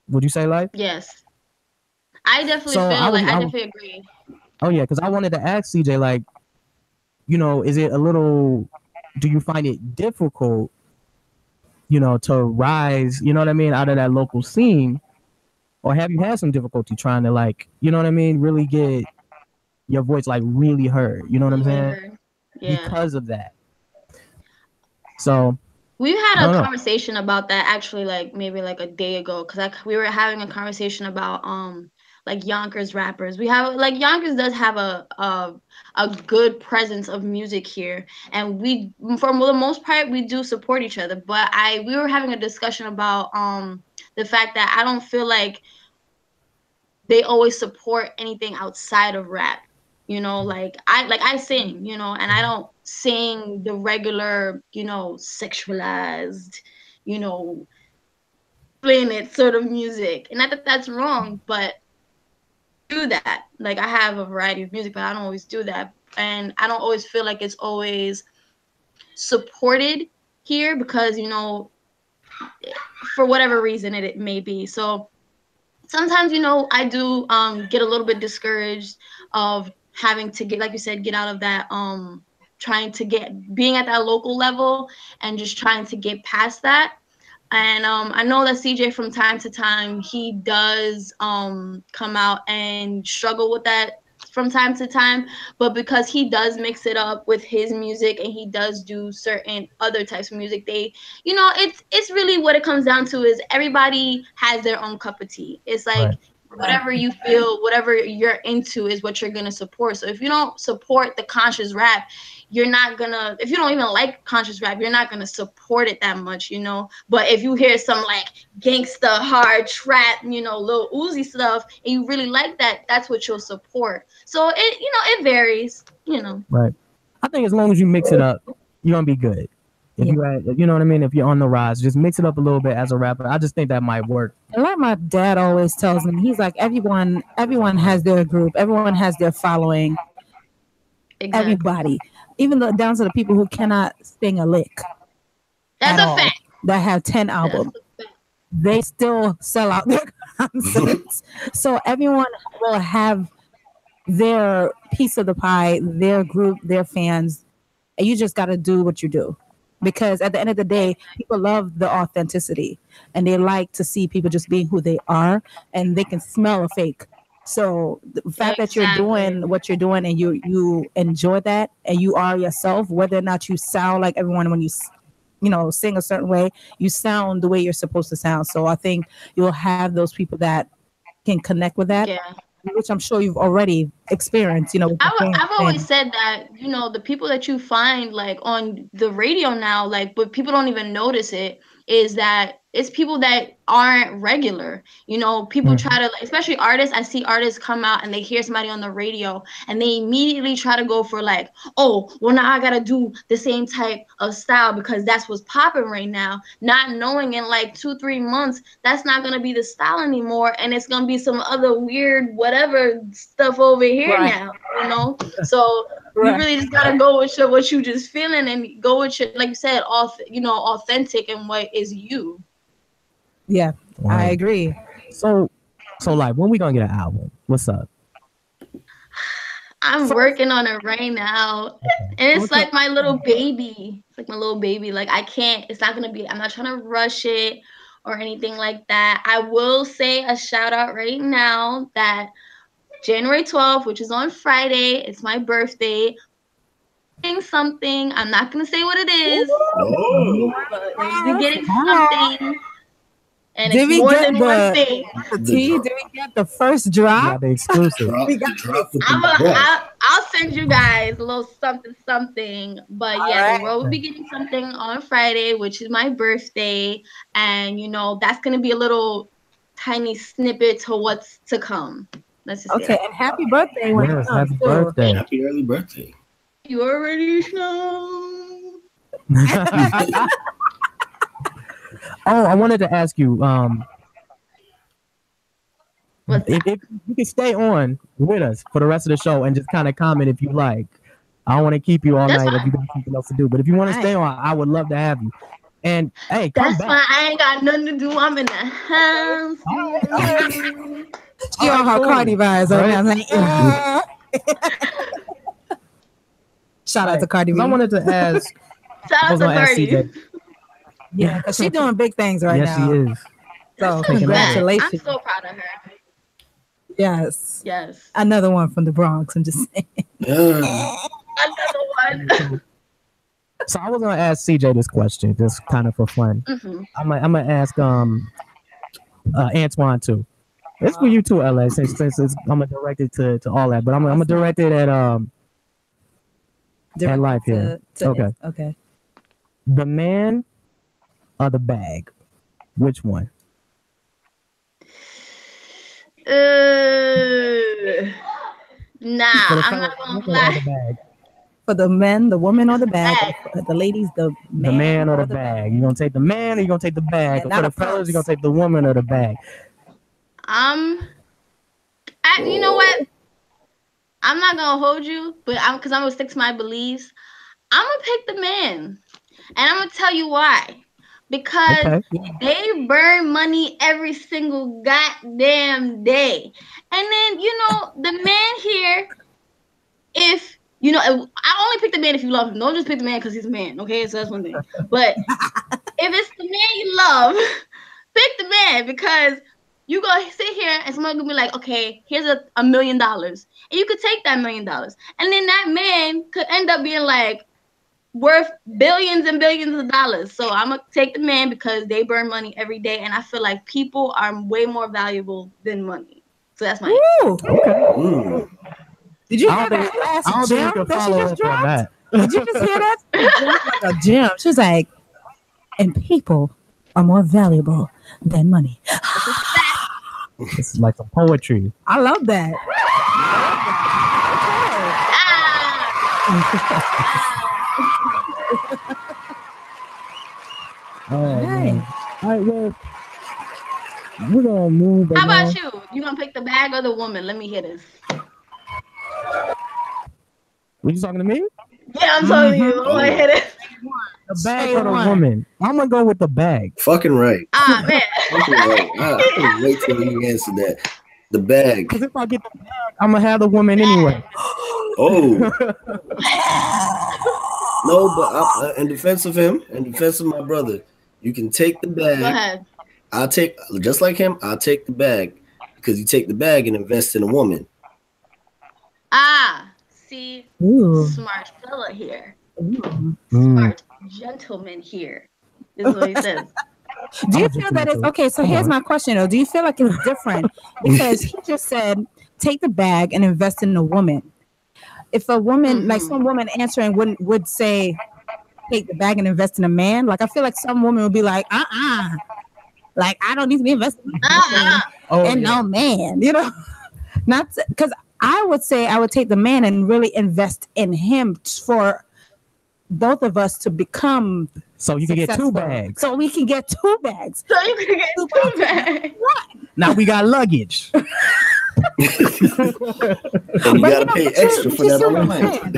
Speaker 2: Would you say, like?
Speaker 5: Yes. I definitely I definitely agree.
Speaker 2: Oh yeah, because I wanted to ask CJ, like, you know, do you find it difficult, you know, to rise, you know what I mean, out of that local scene? Or have you had some difficulty trying to, like, you know what I mean, really get your voice like really heard? You know what I'm saying? Yeah. Because of that. So
Speaker 5: we've had a conversation about that actually, like maybe like a day ago, because we were having a conversation about like Yonkers rappers. We have, like, Yonkers does have a good presence of music here, and we, for the most part, we do support each other. But we were having a discussion about the fact that I don't feel like they always support anything outside of rap. You know, like I sing, you know, and I don't sing the regular, you know, sexualized, you know, explain it sort of music. And not that that's wrong, but do that. Like, I have a variety of music, but I don't always do that. And I don't always feel like it's always supported here, because, you know, for whatever reason it may be. So sometimes, you know, I do get a little bit discouraged of having to get, like you said, get out of that trying to being at that local level and just trying to get past that. And I know that CJ, from time to time, he does come out and struggle with that from time to time, but because he does mix it up with his music and he does do certain other types of music, they, you know, it's really what it comes down to is everybody has their own cup of tea. It's like whatever you feel, whatever you're into is what you're going to support. So if you don't support the conscious rap, you're not gonna, if you don't even like conscious rap, you're not gonna support it that much, you know. But if you hear some like gangsta hard trap, you know, Lil Uzi stuff, and you really like that, that's what you'll support. So it, you know, it varies, you know.
Speaker 2: Right. I think as long as you mix it up, you're gonna be good. If you know what I mean, if you're on the rise, just mix it up a little bit as a rapper. I just think that might work.
Speaker 3: And like my dad always tells me, he's like, everyone has their group, everyone has their following. Exactly. Everybody, even down to the people who cannot sing a lick.
Speaker 5: That's a fact.
Speaker 3: That have 10 albums, they still sell out their concerts. So everyone will have their piece of the pie, their group, their fans, and you just got to do what you do. Because at the end of the day, people love the authenticity, and they like to see people just being who they are, and they can smell a fake. So the fact that you're doing what you're doing and you enjoy that and you are yourself, whether or not you sound like everyone when you know, sing a certain way, you sound the way you're supposed to sound. So I think you'll have those people that can connect with that.
Speaker 5: Yeah.
Speaker 3: Which I'm sure you've already experienced, you know.
Speaker 5: I've always said that, you know, the people that you find like on the radio now, like, but people don't even notice it, is that it's people that aren't regular. You know, people try to, especially artists. I see artists come out and they hear somebody on the radio and they immediately try to go for like, oh, well, now I got to do the same type of style because that's what's popping right now. Not knowing in like 2-3 months, that's not going to be the style anymore. And it's going to be some other weird, whatever stuff over here now, you know? So you really just got to go with what you just feeling and go with your, like you said, authentic and what is you.
Speaker 3: Yeah, wow. I agree.
Speaker 2: So like, when we gonna get an album? What's up?
Speaker 5: I'm working on it right now, and it's like my little baby. It's like my little baby. Like it's not gonna be. I'm not trying to rush it or anything like that. I will say a shout out right now that January 12th, which is on Friday, it's my birthday. Something. I'm not gonna say what it is. But we're getting something. And
Speaker 3: did
Speaker 5: it's more than one thing.
Speaker 3: Did we get the first drop?
Speaker 2: Yeah, the exclusive.
Speaker 5: I'll send you guys a little something. But yeah, the world will be getting something on Friday, which is my birthday. And, you know, that's going to be a little tiny snippet to what's to come. Let's just
Speaker 3: say and happy birthday.
Speaker 2: Happy birthday.
Speaker 6: Happy early birthday.
Speaker 5: You already know.
Speaker 2: Oh, I wanted to ask you, if you can stay on with us for the rest of the show and just kind of comment if you like. I don't want to keep you all night if you got something else to do, but if you want to stay on, I would love to have you. And hey, come back.
Speaker 5: Fine. I ain't got nothing to do. I'm in the house.
Speaker 3: She on her Cardi vibes. Shout out to Cardi B.
Speaker 2: I wanted to ask.
Speaker 5: Shout out to Cardi.
Speaker 3: Yeah, because she's doing big things right now.
Speaker 2: Yes, she is.
Speaker 3: So congratulations.
Speaker 5: I'm so proud of her.
Speaker 3: Yes.
Speaker 5: Yes.
Speaker 3: Another one from the Bronx. I'm just saying.
Speaker 5: Another one.
Speaker 2: So I was gonna ask CJ this question, just kind of for fun.
Speaker 5: Mm-hmm.
Speaker 2: I'm gonna ask Antoine too. It's for you too, LA. Since I'm directed to all that, but I'm gonna direct it at life here.
Speaker 3: Okay.
Speaker 2: The man or the bag? Which one?
Speaker 5: Nah, I'm not gonna lie.
Speaker 3: For the men, the woman or the bag? For the ladies, the
Speaker 2: man or the bag? You gonna take the man or you gonna take the bag? Or for the fellas, you gonna take the woman or the bag?
Speaker 5: You know what? I'm not gonna hold you, but because I'm gonna stick to my beliefs. I'm gonna pick the man, and I'm gonna tell you why. Because they burn money every single goddamn day. And then, you know, the man here, if, you know, I only pick the man if you love him. Don't just pick the man because he's a man, okay? So that's one thing. But if it's the man you love, pick the man because you go sit here and someone gonna be like, okay, here's $1 million. And you could take that $1 million. And then that man could end up being like, worth billions and billions of dollars. So I'm gonna take the man because they burn money every day, and I feel like people are way more valuable than money. So that's my
Speaker 3: okay. Did you have that last jump that she just dropped? Did you just hear that? Like a gem. She was like, and people are more valuable than money.
Speaker 2: It's like some poetry.
Speaker 3: I love that.
Speaker 2: All right, well, we're gonna move.
Speaker 5: How about you? You gonna pick the bag or the woman? Let me hear this.
Speaker 2: Were you talking to me?
Speaker 5: Yeah, I'm telling you. I want to hear this.
Speaker 2: The bag or the woman? I'm gonna go with the bag.
Speaker 6: Fucking right.
Speaker 5: Ah, man.
Speaker 6: Fucking right. I can't wait till you answer that. The bag.
Speaker 2: Because if I get the bag, I'm gonna have the woman anyway.
Speaker 6: Oh. No, but in defense of him, in defense of my brother, you can take the bag.
Speaker 5: Go ahead.
Speaker 6: I'll take, just like him, I'll take the bag because you take the bag and invest in a woman.
Speaker 5: Ah, see, smart fella here. Smart gentleman here is what he says.
Speaker 3: Do you feel that it's okay? So here's my question though. Do you feel like it's different? Because he just said, take the bag and invest in a woman. If a woman, like some woman answering would say, take the bag and invest in a man. Like I feel like some woman would be like, like I don't need to be invested in no man, you know. Not because I would say I would take the man and really invest in him for both of us to become.
Speaker 2: So you can get 2 bags.
Speaker 3: So we can get 2 bags.
Speaker 5: So you can get 2 bags.
Speaker 3: What?
Speaker 2: Now we got luggage.
Speaker 6: And you gotta pay extra for that other man.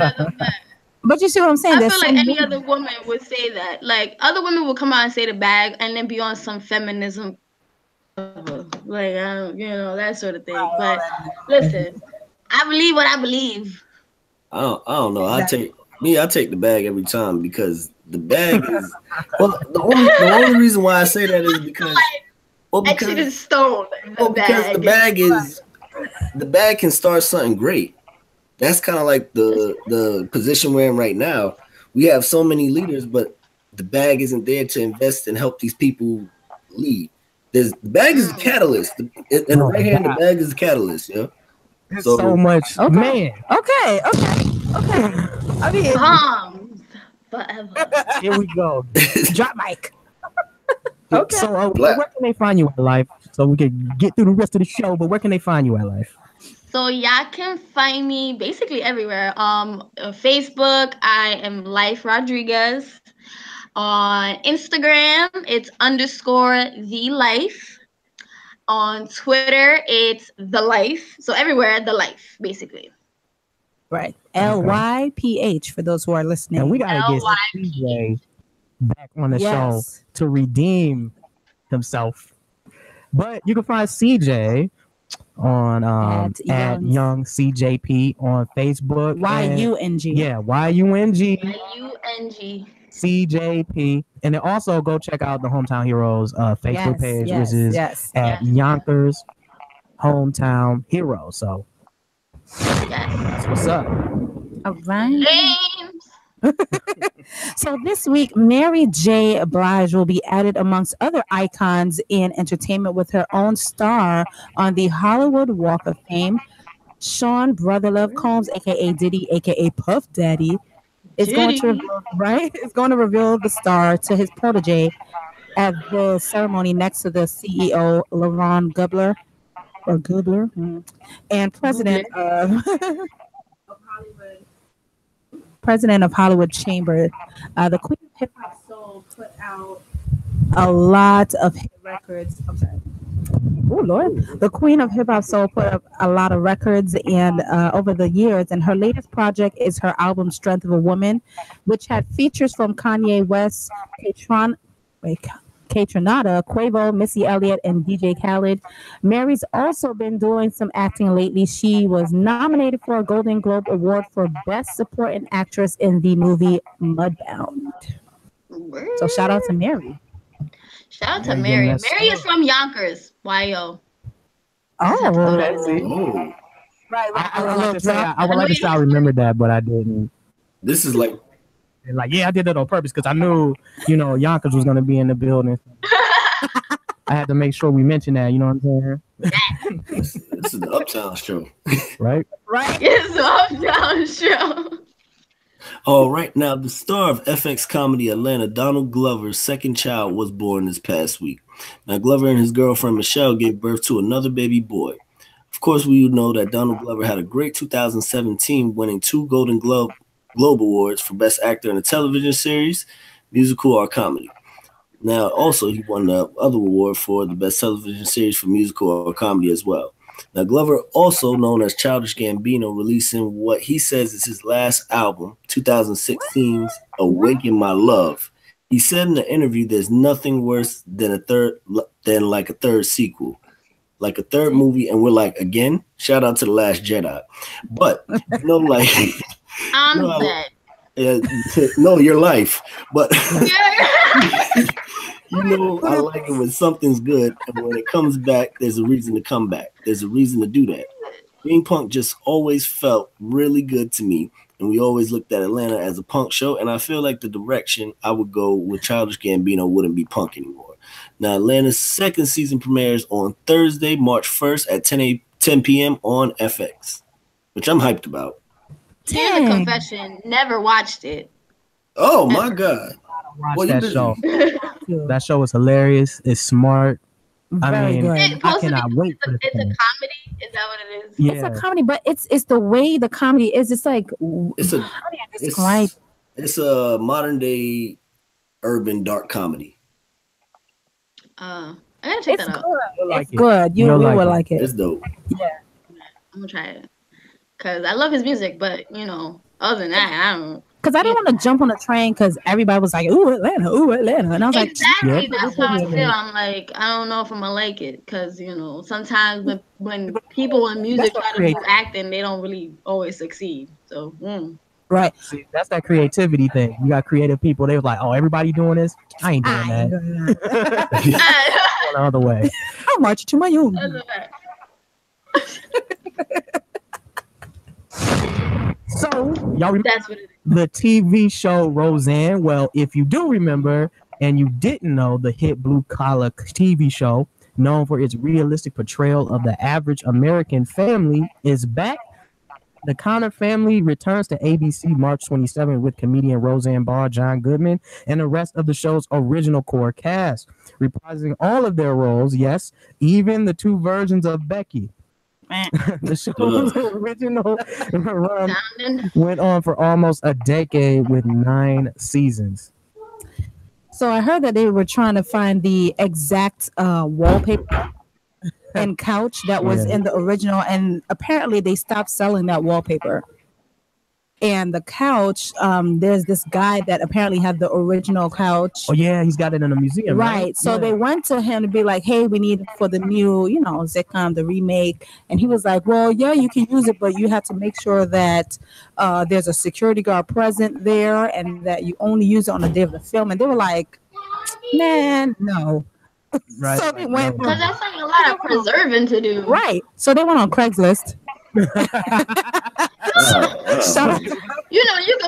Speaker 3: But you see what I'm saying?
Speaker 5: I feel like any other woman would say that. Like other women will come out and say the bag and then be on some feminism, like that sort of thing. But listen, I believe what I believe.
Speaker 6: I don't know. I take the bag every time because the bag is the only reason why I say that is because
Speaker 5: Extra stone.
Speaker 6: Because the bag can start something great. That's kind of like the position we're in right now. We have so many leaders, but the bag isn't there to invest and help these people lead. The bag is the catalyst. In the right hand, the bag is the catalyst. Yeah.
Speaker 2: So much, man.
Speaker 3: Okay. I mean,
Speaker 5: bombs forever.
Speaker 2: Here we go.
Speaker 3: Drop mic.
Speaker 2: Okay. So where can they find you at Life? So we can get through the rest of the show, but where can they find you at Life?
Speaker 5: So y'all can find me basically everywhere. Facebook, I am Life Rodriguez. On Instagram, it's _the life. On Twitter, it's the life. So everywhere, the life, basically.
Speaker 3: Right. LYPH for those who are listening.
Speaker 2: And we gotta get CJ back on the show to redeem himself. But you can find CJ on at Young CJP on Facebook.
Speaker 3: YUNG.
Speaker 2: Yeah, YUNG.
Speaker 5: YUNG.
Speaker 2: CJP. And then also go check out the Hometown Heroes Facebook page, which is at Yonkers Hometown Heroes. So that's what's up.
Speaker 3: All right. So this week, Mary J. Blige will be added amongst other icons in entertainment with her own star on the Hollywood Walk of Fame. Sean Brotherlove Combs, aka Diddy, aka Puff Daddy, is going to reveal the star to his protege at the ceremony next to the CEO LaRon Gubler and president of Hollywood Chamber. The Queen of Hip Hop Soul put out a lot of hit records. I'm sorry. Oh Lord, the Queen of Hip Hop Soul put up a lot of records and over the years, and her latest project is her album Strength of a Woman, which had features from Kanye West, Kaytranada, Quavo, Missy Elliott, and DJ Khaled. Mary's also been doing some acting lately. She was nominated for a Golden Globe Award for Best Supporting Actress in the movie Mudbound. So shout out to Mary.
Speaker 5: Shout out to Mary. Mary is from Yonkers. YO.
Speaker 3: Oh,
Speaker 2: that's it. Right. I would like to say I remembered that, but I didn't.
Speaker 6: This is like,
Speaker 2: I did that on purpose because I knew, Yonkers was going to be in the building. I had to make sure we mentioned that. You know what I'm saying?
Speaker 6: This is the Uptown show,
Speaker 2: right?
Speaker 3: Right.
Speaker 5: It's the Uptown show.
Speaker 6: All right, now the star of FX comedy Atlanta, Donald Glover's second child was born this past week. Now Glover and his girlfriend Michelle gave birth to another baby boy. Of course, we know that Donald Glover had a great 2017, winning 2 Golden Globe Awards for Best Actor in a Television Series, Musical, or Comedy. Now, also, he won the other award for the Best Television Series for Musical or Comedy as well. Now, Glover, also known as Childish Gambino, releasing what he says is his last album, 2016's Awaken My Love. He said in the interview, "There's nothing worse than a third sequel, like a third movie." And we're like, again, shout out to The Last Jedi. But, like,
Speaker 5: I'm dead.
Speaker 6: No, your life. But, I like it when something's good. And when it comes back, there's a reason to come back. There's a reason to do that. Being punk just always felt really good to me. And we always looked at Atlanta as a punk show. And I feel like the direction I would go with Childish Gambino wouldn't be punk anymore. Now, Atlanta's second season premieres on Thursday, March 1st at 10 p.m. on FX, which I'm hyped about.
Speaker 5: Here's a confession. Never watched it.
Speaker 6: Oh, my God.
Speaker 2: Watch that show. That show is hilarious. It's smart.
Speaker 3: Very good.
Speaker 2: I cannot wait for
Speaker 5: It's a comedy. Is that what it is?
Speaker 2: Yeah.
Speaker 3: It's a comedy, but it's the way the comedy is. It's like
Speaker 6: it's a modern day urban dark comedy.
Speaker 5: I gotta check that out.
Speaker 3: It's good. You will like it.
Speaker 6: It's dope.
Speaker 3: Yeah.
Speaker 5: I'm gonna try it. Cause I love his music, but other than that, I don't.
Speaker 3: Because I didn't want to jump on a train because everybody was like, ooh, Atlanta. And I was
Speaker 5: exactly, that's how I feel. I'm like, I don't know if I'm going to like it. Because, sometimes when people in music try to do acting, they don't really always succeed. So,
Speaker 3: Right.
Speaker 2: See, that's that creativity thing. You got creative people. They was like, oh, everybody doing this? I ain't doing that. Going the other way.
Speaker 3: I'll march to my own.
Speaker 2: So, y'all remember
Speaker 5: that's what it is.
Speaker 2: The TV show Roseanne? Well, if you do remember and you didn't know, the hit blue collar TV show, known for its realistic portrayal of the average American family, is back. The Connor family returns to ABC March 27th with comedian Roseanne Barr, John Goodman, and the rest of the show's original core cast, reprising all of their roles, yes, even the 2 versions of Becky. The show's original run went on for almost a decade with 9 seasons.
Speaker 3: So I heard that they were trying to find the exact wallpaper and couch that was in the original, and apparently they stopped selling that wallpaper. And the couch, there's this guy that apparently had the original couch.
Speaker 2: Oh yeah, he's got it in a museum.
Speaker 3: Right. So they went to him to be like, hey, we need it for the new, sitcom, the remake. And he was like, well, yeah, you can use it, but you have to make sure that there's a security guard present there and that you only use it on the day of the film. And they were like, man, no.
Speaker 2: Right.
Speaker 3: So they went
Speaker 5: because that's like a lot of preserving to do.
Speaker 3: Right. So they went on Craigslist.
Speaker 5: You can find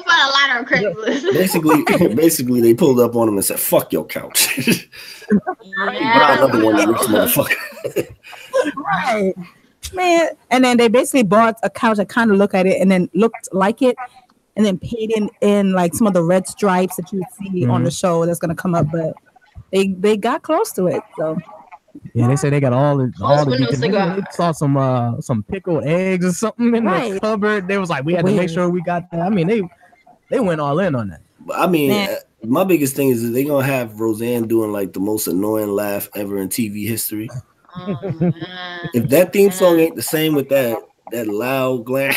Speaker 5: a lot on Craigslist.
Speaker 6: Basically, they pulled up on him and said, "Fuck your couch."
Speaker 5: Yeah.
Speaker 6: Another one, rich motherfucker.
Speaker 3: Right, man. And then they basically bought a couch that kind of looked at it and then looked like it, and then paid in like some of the red stripes that you would see on the show that's gonna come up, but they got close to it. So.
Speaker 2: Yeah, they say they got all the they saw some pickled eggs or something in the cupboard. They was like, we had to make sure we got that. I mean, they went all in on that.
Speaker 6: I mean, my biggest thing is that they're gonna have Roseanne doing like the most annoying laugh ever in TV history. If that theme song ain't the same with that loud glam,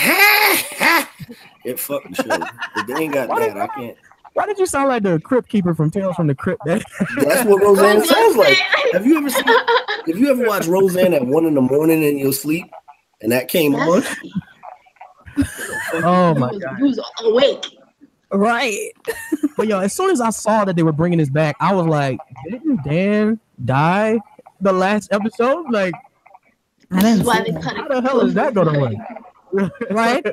Speaker 6: it fucked the show. If they ain't got that, I can't.
Speaker 2: Why did you sound like the crypt keeper from Tales from the Crypt?
Speaker 6: That's what Roseanne sounds like. Have you ever watched Roseanne at 1 a.m. in your sleep and that came on?
Speaker 2: Oh my God.
Speaker 5: He was awake.
Speaker 3: Right.
Speaker 2: But yo, as soon as I saw that they were bringing this back, I was like, didn't Dan die the last episode? Like,
Speaker 3: I didn't
Speaker 5: why
Speaker 3: see
Speaker 5: they
Speaker 3: that.
Speaker 5: cut it.
Speaker 2: how the hell is that going to work?
Speaker 3: Right?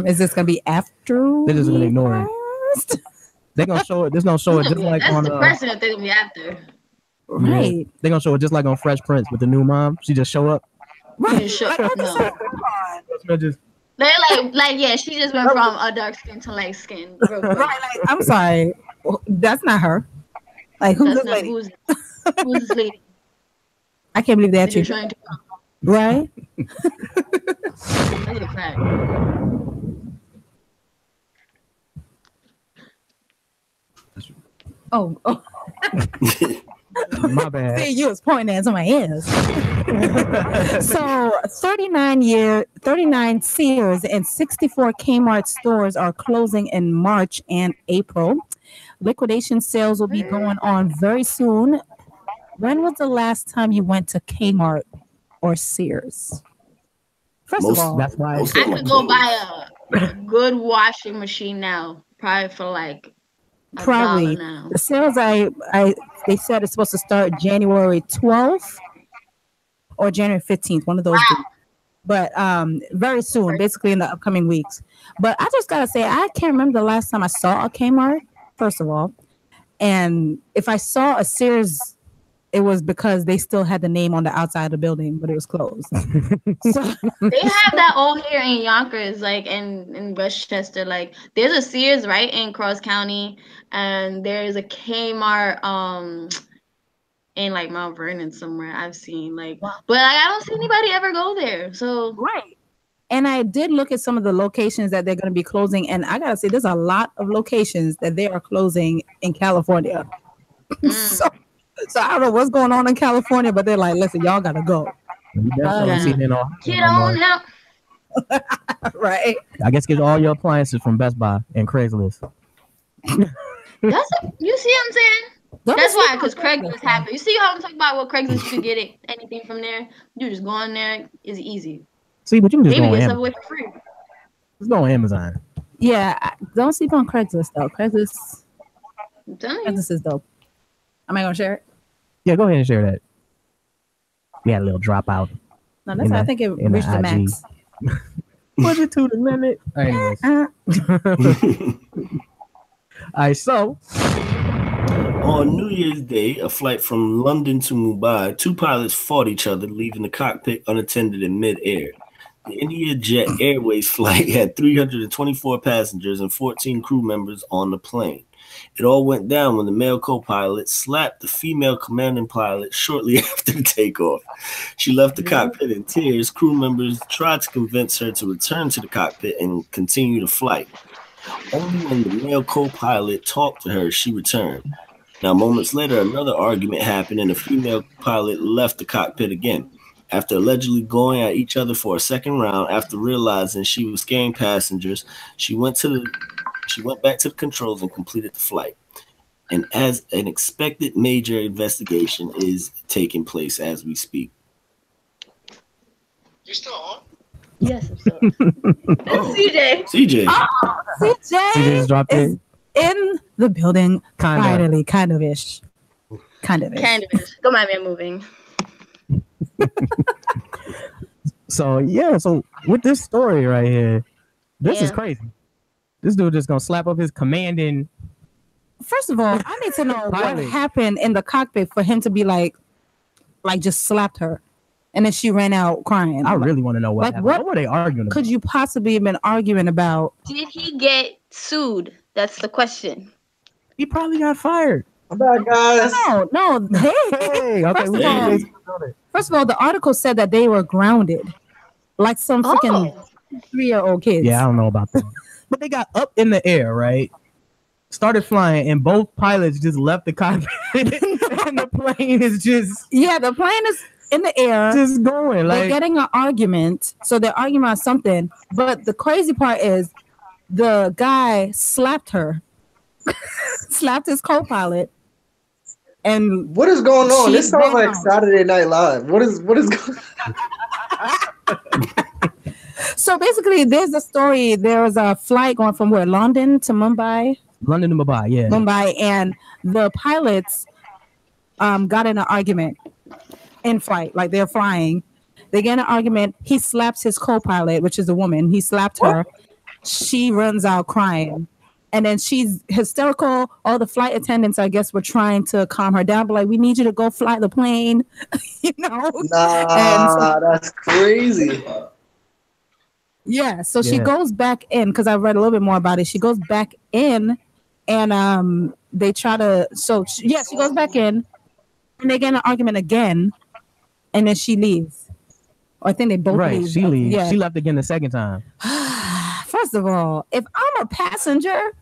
Speaker 3: Is this gonna be after?
Speaker 2: They're just gonna ignore it. They're gonna show it. They're gonna show it just like
Speaker 5: That's
Speaker 2: on
Speaker 5: the precedent they're gonna be after.
Speaker 3: Right.
Speaker 2: They're gonna show it just like on Fresh Prince with the new mom. She just show up.
Speaker 3: Right.
Speaker 5: No.
Speaker 2: Just
Speaker 5: Like, yeah, she just went from a dark skin to light skin. Real quick.
Speaker 3: Right, like, I'm sorry, that's not her. Like, who's
Speaker 5: That's
Speaker 3: this
Speaker 5: not
Speaker 3: lady?
Speaker 5: who's this lady?
Speaker 3: I can't believe that
Speaker 5: That you're
Speaker 3: you
Speaker 5: trying to.
Speaker 3: right.
Speaker 5: That's a fact.
Speaker 3: Oh,
Speaker 2: My bad.
Speaker 3: see, you was pointing at my ears. So 39 Sears and 64 Kmart stores are closing in March and April. Liquidation sales will be going on very soon. When was the last time you went to Kmart or Sears? First of all,
Speaker 2: That's why
Speaker 5: I could go buy a good washing machine now, probably for like
Speaker 3: probably
Speaker 5: $1 now.
Speaker 3: the sales they said it's supposed to start January 12th or January 15th, one of those days. But very soon, basically in the upcoming weeks. But I just gotta say, I can't remember the last time I saw a Kmart, first of all. And if I saw a Sears, it was because they still had the name on the outside of the building, but it was closed. So,
Speaker 5: They have that all here in Yonkers, like in Westchester. Like there's a Sears right in Cross County, and there's a Kmart in like Mount Vernon somewhere. I've seen but like I don't see anybody ever go there. So
Speaker 3: right. And I did look at some of the locations that they're going to be closing, and I gotta say, there's a lot of locations that they are closing in California. So I don't know what's going on in California, but they're like, listen, y'all gotta go.
Speaker 2: You definitely see it in Ohio
Speaker 5: get
Speaker 2: no more.
Speaker 5: on out.
Speaker 3: Right.
Speaker 2: I guess get all your appliances from Best Buy and Craigslist.
Speaker 5: You see what I'm saying? That's why, because Craigslist happened. You see how I'm talking about what Craigslist, you could get anything from there. You just go on there, it's easy.
Speaker 2: See, but you can just
Speaker 5: Maybe
Speaker 2: go on
Speaker 5: get stuff
Speaker 2: Amazon.
Speaker 5: away for free.
Speaker 2: Just go on Amazon.
Speaker 3: Yeah, don't sleep on Craigslist though. Craigslist
Speaker 5: I'm
Speaker 3: is dope. Am I gonna share it?
Speaker 2: Yeah, go ahead and share that. We had a little dropout.
Speaker 3: No, that's I think it reached the max.
Speaker 2: Push it to the limit. Anyways. All right, so
Speaker 6: on New Year's Day, a flight from London to Mumbai, two pilots fought each other, leaving the cockpit unattended in mid-air. The India Jet Airways flight had 324 passengers and 14 crew members on the plane. It all went down when the male co-pilot slapped the female commanding pilot shortly after the takeoff. She left the cockpit in tears. Crew members tried to convince her to return to the cockpit and continue the flight. Only when the male co-pilot talked to her, she returned. Now, moments later, another argument happened and the female pilot left the cockpit again. After allegedly going at each other for a second round, after realizing she was scaring passengers, she went back to the controls and completed the flight. And as an expected, major investigation is taking place as we speak.
Speaker 7: You still on?
Speaker 5: Yes, I'm still. CJ.
Speaker 6: CJ.
Speaker 3: Oh, CJ
Speaker 2: just dropped
Speaker 3: is in the building. Finally, kind of ish.
Speaker 5: Kind of ish. Don't mind me, I'm moving.
Speaker 2: So with this story right here, this is crazy. This dude just gonna slap up his commanding.
Speaker 3: First of all, I need to know what happened in the cockpit for him to be like just slapped her, and then she ran out crying.
Speaker 2: I really want to know what happened. What were they arguing about?
Speaker 3: Could you possibly have been arguing about?
Speaker 5: Did he get sued? That's the question.
Speaker 2: He probably got fired.
Speaker 1: I'm back, guys.
Speaker 3: No. Hey.
Speaker 2: Okay.
Speaker 3: First of all, the article said that they were grounded, like some freaking 3-year-old kids.
Speaker 2: Yeah, I don't know about that. But they got up in the air, right? Started flying, and both pilots just left the cockpit, and the plane is just
Speaker 3: the plane is in the air,
Speaker 2: just going. Like
Speaker 3: they're getting an argument, so they're arguing about something. But the crazy part is, the guy slapped her, slapped his co-pilot. And
Speaker 1: what is going on? This sounds like Saturday Night Live. What is going on?
Speaker 3: So basically, there's a story. There was a flight going from London to Mumbai.
Speaker 2: London to Mumbai, yeah.
Speaker 3: Mumbai, and the pilots got in an argument in flight. Like they're flying. They get in an argument. He slaps his co-pilot, which is a woman. He slapped her. She runs out crying. And then she's hysterical. All the flight attendants, I guess, were trying to calm her down. But like, we need you to go fly the plane,
Speaker 1: Nah, that's crazy.
Speaker 3: Yeah, so she goes back in because I read a little bit more about it. She goes back in, and they try to. She goes back in, and they get in an argument again, and then she leaves. Or I think they both leave.
Speaker 2: She leaves.
Speaker 3: Yeah.
Speaker 2: She left again the second time.
Speaker 3: First of all, if I'm a passenger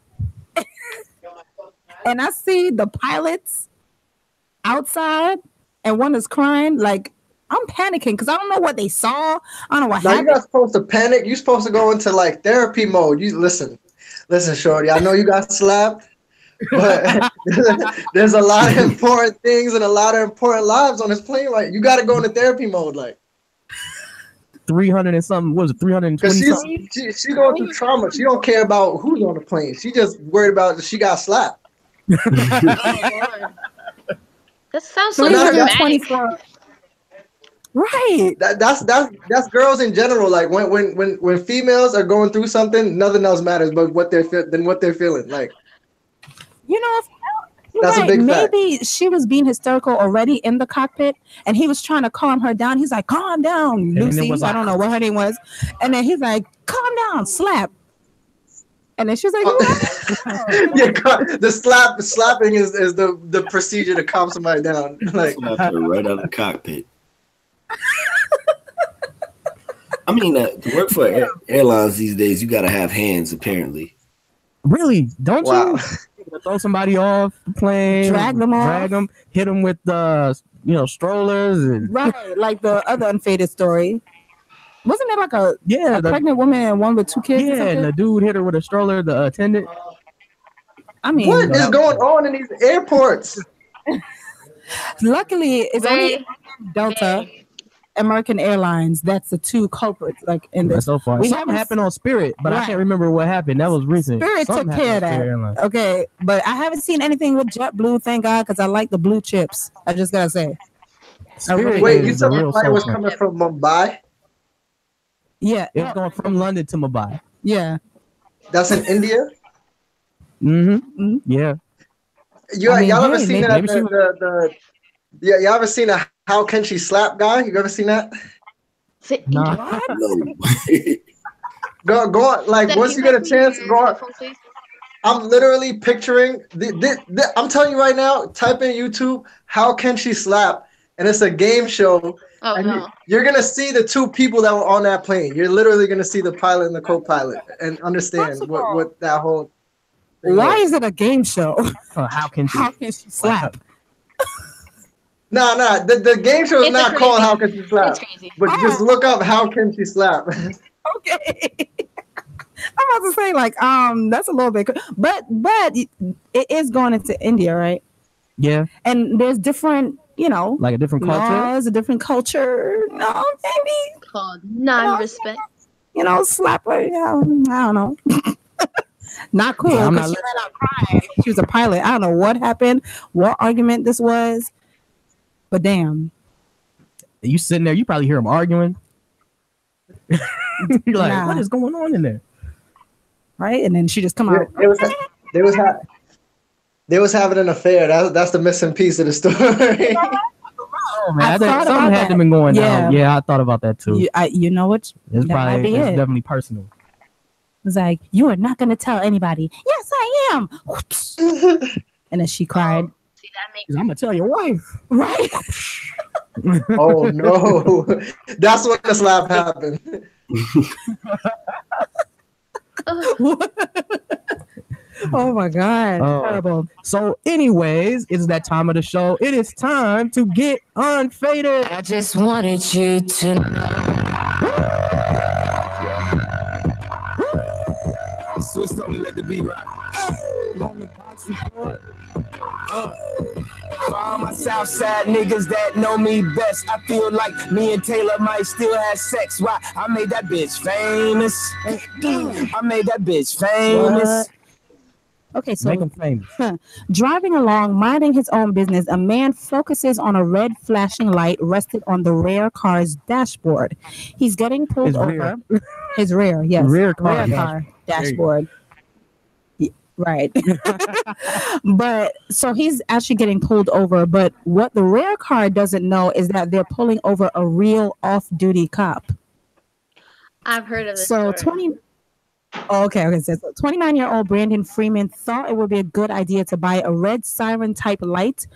Speaker 3: and I see the pilots outside and one is crying, like. I'm panicking because I don't know what they saw. I don't know what happened.
Speaker 1: You're not supposed to panic. You're supposed to go into like therapy mode. You listen, shorty. I know you got slapped, but there's a lot of important things and a lot of important lives on this plane. Like you got to go into therapy mode. Like
Speaker 2: 300 and something. What was it? 320.
Speaker 1: She going through trauma. She don't care about who's on the plane. She just worried about that she got slapped.
Speaker 5: That sounds so dramatic.
Speaker 3: Right.
Speaker 1: That's girls in general. Like when females are going through something, nothing else matters but what they're feeling. Like,
Speaker 3: you know,
Speaker 1: that's a big fact.
Speaker 3: Maybe she was being hysterical already in the cockpit, and he was trying to calm her down. He's like, "Calm down, Lucy." I don't know what her name was, and then he's like, "Calm down, slap." And then she's like,
Speaker 1: the slapping is the procedure to calm somebody down. Like
Speaker 6: right out of the cockpit. I mean, to work for airlines these days, you got to have hands, apparently.
Speaker 2: Really? Don't you? Throw somebody off the plane,
Speaker 3: drag them,
Speaker 2: hit them with strollers, and
Speaker 3: right, like the other Unfaded story. Wasn't it like a pregnant woman and one with two kids?
Speaker 2: Yeah, and the dude hit her with a stroller, the attendant.
Speaker 3: I mean,
Speaker 1: what is going on in these airports?
Speaker 3: Luckily, it's only Delta. American Airlines, that's the two culprits. Like in this,
Speaker 2: so far, something happened on Spirit, but I can't remember what happened. That was recent.
Speaker 3: Spirit took care of that. Okay, but I haven't seen anything with JetBlue. Thank God, because I like the blue chips. I just gotta say.
Speaker 1: Wait, you said the flight was coming from Mumbai?
Speaker 3: Yeah,
Speaker 2: it's going from London to Mumbai.
Speaker 3: Yeah,
Speaker 1: that's in India.
Speaker 2: Mm-hmm. Yeah.
Speaker 1: Y'all ever seen that? Y'all ever seen a How Can She Slap guy? You ever seen that?
Speaker 2: No.
Speaker 1: Go on. Like once you get a chance, go on. I'm literally picturing I'm telling you right now, type in YouTube, How Can She Slap? And it's a game show.
Speaker 5: Oh, no.
Speaker 1: You're gonna see the two people that were on that plane. You're literally gonna see the pilot and the co-pilot and understand what that whole thing
Speaker 3: Why is it a game show?
Speaker 2: How can she
Speaker 3: slap?
Speaker 1: No, the game show is not called How Can She Slap. But just look up How Can She Slap.
Speaker 3: Okay. I'm about to say that's a little bit, but it is going into India, right?
Speaker 2: Yeah.
Speaker 3: And there's different,
Speaker 2: like a different culture.
Speaker 3: A different culture. No, maybe
Speaker 5: called non-respect.
Speaker 3: Slapper. Yeah, I don't know. Not cool.
Speaker 2: Yeah,
Speaker 3: she ran out crying. She was a pilot. I don't know what happened, what argument this was, but damn.
Speaker 2: You sitting there, you probably hear them arguing. You're like, what is going on in there?
Speaker 3: Right, and then she just come out.
Speaker 1: They was having an affair. That's the missing piece of the story.
Speaker 2: Oh, man, something had to been going down. Yeah, I thought about that too.
Speaker 3: You know what?
Speaker 2: It's definitely personal.
Speaker 3: It's like, you are not going to tell anybody. Yes, I am. And then she cried.
Speaker 5: See, that makes
Speaker 2: I'm going to tell your wife.
Speaker 3: Right?
Speaker 1: Oh, no. That's when the slap happened.
Speaker 3: Oh, my God. Terrible.
Speaker 2: So, anyways, it's that time of the show. It is time to get unfaded.
Speaker 4: I just wanted you to know.
Speaker 7: Switch something, let the beat rock. For all my Southside niggas that know me best, I feel like me and Taylor might still have sex. Why? I made that bitch famous. I made that bitch famous.
Speaker 3: What? Okay, so
Speaker 2: make him famous.
Speaker 3: Driving along, minding his own business, a man focuses on a red flashing light rested on the rear car's dashboard. He's getting pulled over. His rear, yes.
Speaker 2: Rear car
Speaker 3: dashboard. Right. But so he's actually getting pulled over. But what the rear car doesn't know is that they're pulling over a real off-duty cop.
Speaker 5: I've heard of this
Speaker 3: So
Speaker 5: story.
Speaker 3: Okay. So 29-year-old Brandon Freeman thought it would be a good idea to buy a red siren type light,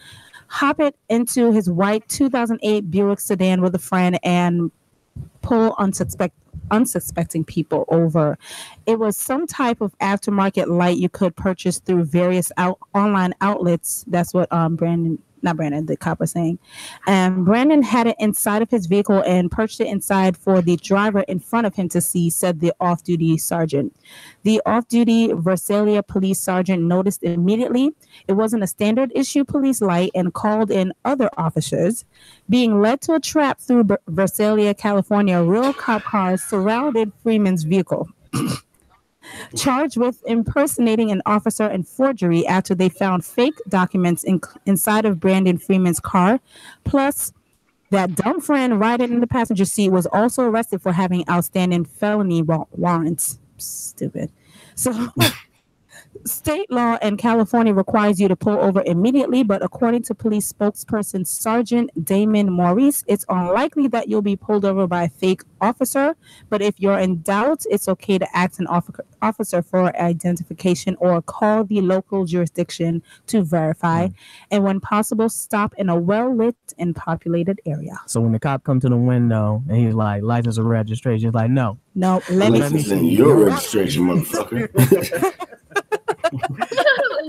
Speaker 3: hop it into his white 2008 Buick sedan with a friend, and pull unsuspecting people over. It was some type of aftermarket light you could purchase through various online outlets. That's what the cop was saying. And Brandon had it inside of his vehicle and perched it inside for the driver in front of him to see, said the off-duty sergeant. The off-duty Versailles police sergeant noticed immediately it wasn't a standard issue police light and called in other officers. Being led to a trap through Versailles, California, real cop cars surrounded Freeman's vehicle. Charged with impersonating an officer and forgery after they found fake documents inside of Brandon Freeman's car. Plus, that dumb friend riding in the passenger seat was also arrested for having outstanding felony warrants. Stupid. So, state law in California requires you to pull over immediately, but according to police spokesperson Sergeant Damon Maurice, it's unlikely that you'll be pulled over by a fake officer. But if you're in doubt, it's okay to ask an officer for identification or call the local jurisdiction to verify. And when possible, stop in a well-lit and populated area.
Speaker 2: So when the cop comes to the window and he's like, license or registration, he's like, no,
Speaker 3: let
Speaker 6: me see your registration, motherfucker.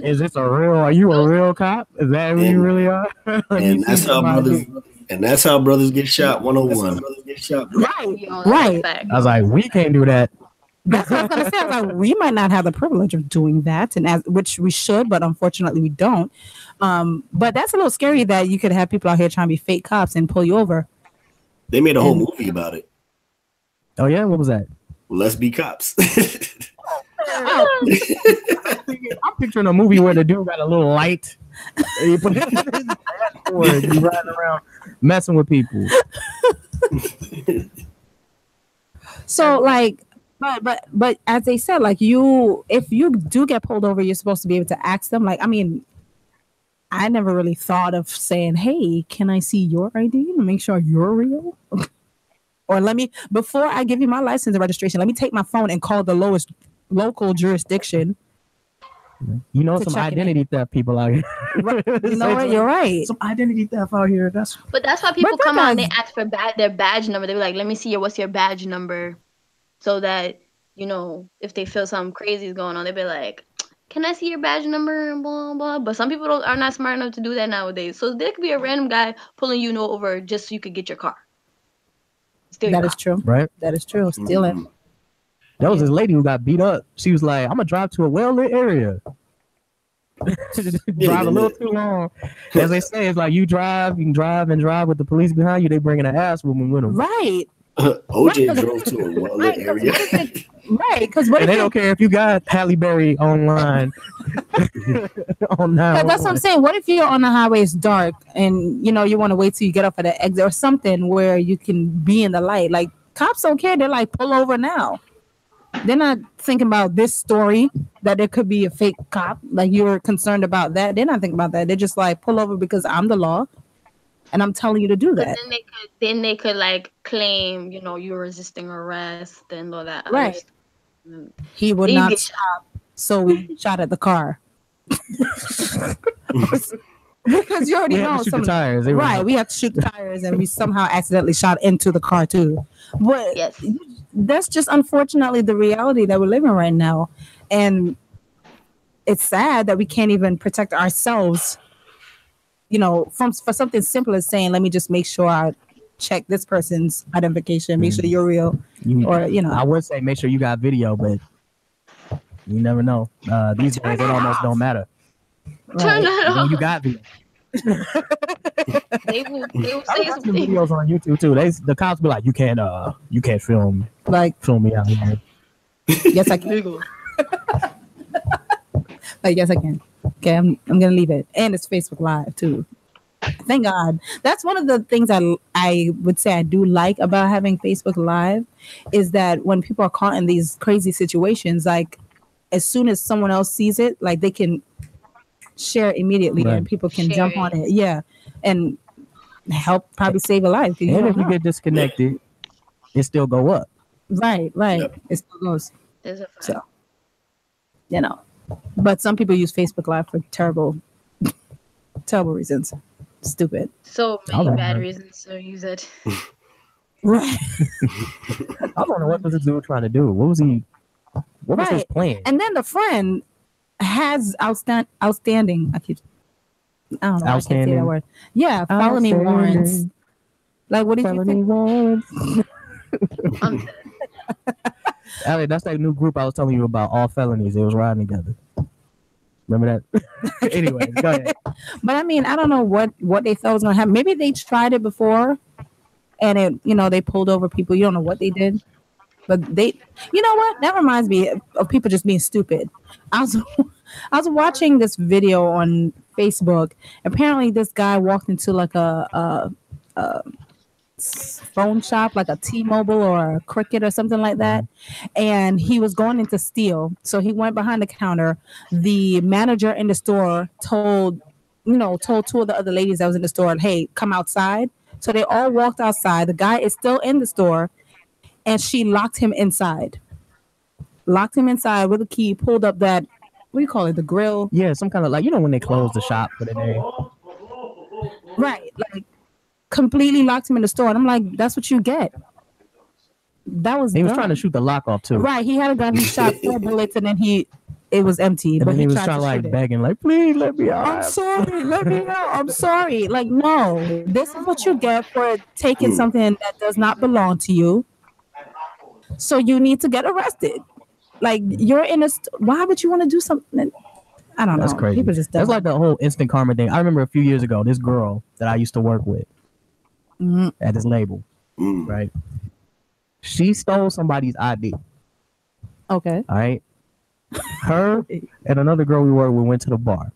Speaker 2: Is this are you a real cop? Is that who you really are?
Speaker 6: And that's how brothers get shot 101.
Speaker 3: Right.
Speaker 2: I was like, we can't do that.
Speaker 3: That's what I was gonna say. I was like, we might not have the privilege of doing that, which we should, but unfortunately we don't. But that's a little scary that you could have people out here trying to be fake cops and pull you over.
Speaker 6: They made a whole movie about it.
Speaker 2: Oh yeah, what was that?
Speaker 6: Let's Be Cops.
Speaker 2: I'm picturing a movie where the dude got a little light. You put it in his dashboard, you riding around messing with people.
Speaker 3: So like, but as they said, like if you do get pulled over, you're supposed to be able to ask them. Like, I mean, I never really thought of saying, "Hey, can I see your ID to make sure you're real?" Or before I give you my license and registration, let me take my phone and call the lowest local jurisdiction.
Speaker 2: You know, some identity theft people out here.
Speaker 3: Right. You know what? You're right.
Speaker 2: Some identity theft out here.
Speaker 5: But that's why people come out and they ask for their badge number. They're like, "Let me see what's your badge number," so that if they feel something crazy is going on, they'll be like, "Can I see your badge number?" And blah blah. But some people are not smart enough to do that nowadays. So there could be a random guy pulling you over just so you could get your car.
Speaker 3: That is true.
Speaker 2: Right.
Speaker 3: That is true. Stealing.
Speaker 2: There was this lady who got beat up. She was like, "I'm gonna drive to a well-lit area." Drive a little too long. As they say, it's like you can drive with the police behind you. They bringing an ass woman with them.
Speaker 3: Right.
Speaker 6: OJ drove to a well-lit area.
Speaker 3: Right, because
Speaker 2: they don't care if you got Halle Berry online.
Speaker 3: That's what I'm saying. What if you're on the highway, it's dark, and you want to wait till you get off at the exit or something where you can be in the light? Like, cops don't care. They're like, pull over now. They're not thinking about this story that there could be a fake cop. Like, you're concerned about that. They're not thinking about that. They're just like, pull over because I'm the law, and I'm telling you to do that.
Speaker 5: Then they could like claim, you're resisting arrest and all that.
Speaker 3: Right. He would not stop, so we shot at the car. Because you already know
Speaker 2: shoot the tires.
Speaker 3: Right, we have to shoot the tires, and we somehow accidentally shot into the car too. But
Speaker 5: yes,
Speaker 3: that's just unfortunately the reality that we're living right now, and it's sad that we can't even protect ourselves. For something simple as saying, "Let me just make sure I check this person's identification, make sure you're real," or
Speaker 2: I would say make sure you got video, but you never know. These days it almost don't matter.
Speaker 5: Turn that off.
Speaker 2: You got video.
Speaker 5: They will say something.
Speaker 2: Videos on YouTube too. The cops be like, you can't film me out here.
Speaker 3: Yes, I can. Yes, I can. Okay, I'm gonna leave it, and it's Facebook Live too. Thank God. That's one of the things I would say I do like about having Facebook Live is that when people are caught in these crazy situations, like as soon as someone else sees it, like they can share immediately, right, and people can jump on it. Yeah. And help probably save a life.
Speaker 2: And if you get disconnected, it still go up.
Speaker 3: Right.
Speaker 6: Yep.
Speaker 3: It still goes.
Speaker 5: There's a fact.
Speaker 3: So, you know, but some people use Facebook Live for terrible reasons. Stupid.
Speaker 5: So many
Speaker 2: don't
Speaker 5: bad
Speaker 2: know.
Speaker 5: reasons to use it.
Speaker 3: Right.
Speaker 2: I don't know what was this dude trying to do. What was he? What was his
Speaker 3: Right.
Speaker 2: plan?
Speaker 3: And then the friend has outstanding. I don't know. I can't say
Speaker 2: Outstanding.
Speaker 3: that word. Yeah, felony
Speaker 2: Outstanding.
Speaker 3: warrants. Like, what did you
Speaker 2: Felony
Speaker 3: think?
Speaker 2: warrants.
Speaker 5: I'm dead.
Speaker 2: Ellie, that's that new group I was telling you about. All felonies. They was riding together. Remember that? Anyway, go ahead.
Speaker 3: But I mean, I don't know what they thought was gonna happen. Maybe they tried it before, and they pulled over people. You don't know what they did, but you know what? That reminds me of people just being stupid. I was watching this video on Facebook. Apparently, this guy walked into like a phone shop, like a T-Mobile or a Cricket or something like that, and he was going in to steal. So he went behind the counter. The manager in the store told two of the other ladies that was in the store, "Hey, come outside." So they all walked outside. The guy is still in the store, and she locked him inside with a key. Pulled up that, what do you call it, the grill?
Speaker 2: Yeah, some kind of like, when they close the shop for the day.
Speaker 3: Right, like completely locked him in the store. And I'm like, that's what you get. That was
Speaker 2: He was
Speaker 3: dumb.
Speaker 2: trying to shoot the lock off too.
Speaker 3: Right, he had a gun. He shot 4 bullets, and then it was empty.
Speaker 2: And
Speaker 3: but
Speaker 2: then he was
Speaker 3: tried
Speaker 2: trying to like
Speaker 3: shoot it.
Speaker 2: begging, like, please let me out.
Speaker 3: I'm sorry, let me out. I'm sorry. Like, no, this is what you get for taking something that does not belong to you. So you need to get arrested. Like, you're in why would you want to do something? I don't know.
Speaker 2: That's crazy.
Speaker 3: People just don't.
Speaker 2: That's like the whole instant karma thing. I remember a few years ago, this girl that I used to work with at this label, right? She stole somebody's ID.
Speaker 3: Okay.
Speaker 2: All right. Her and another girl we worked with went to the bar.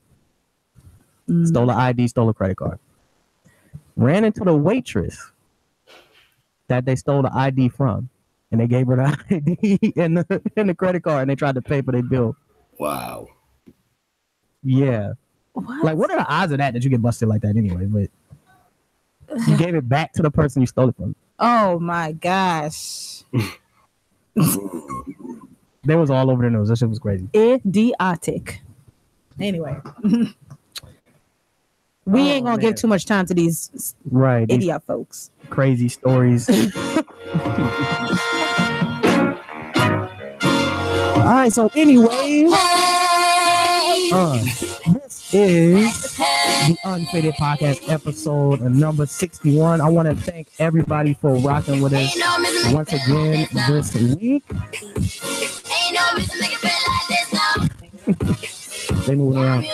Speaker 2: Stole an ID, stole a credit card. Ran into the waitress that they stole the ID from. And they gave her the ID and the credit card, and they tried to pay for their bill.
Speaker 6: Wow.
Speaker 2: Yeah.
Speaker 3: What?
Speaker 2: Like, what are the odds of that you get busted like that anyway? But you gave it back to the person you stole it from.
Speaker 3: Oh my gosh.
Speaker 2: They was all over the news. That shit was crazy.
Speaker 3: Idiotic. Anyway. We ain't gonna give too much time to these idiot folks.
Speaker 2: Crazy stories. All right, so anyway, this is the Unfaded Podcast episode number 61. I want to thank everybody for rocking with us once again this week. They moving around.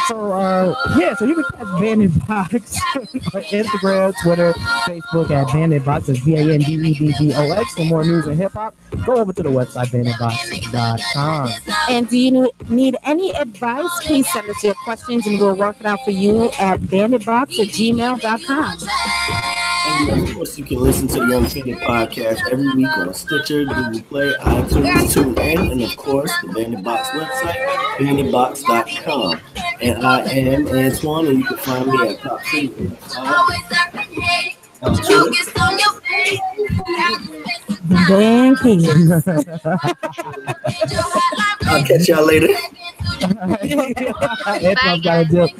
Speaker 2: So so you can catch Bandit Box on Instagram, Twitter, Facebook at Bandit Box. It's BANDEDBOX. For more news and hip hop, go over to the website banditbox.com.
Speaker 3: And do you need any advice? Please send us your questions and we'll work it out for you at banditbox@gmail.com.
Speaker 6: And of course, you can listen to the Unfaded Podcast every week on Stitcher, Google Play, iTunes, TuneIn, and of course, the Bandit Box website, banditbox.com. And I am Antoine, and you can find me at Top 3.
Speaker 3: Damn kids.
Speaker 6: I'll catch y'all later.
Speaker 2: Antoine's got a dip.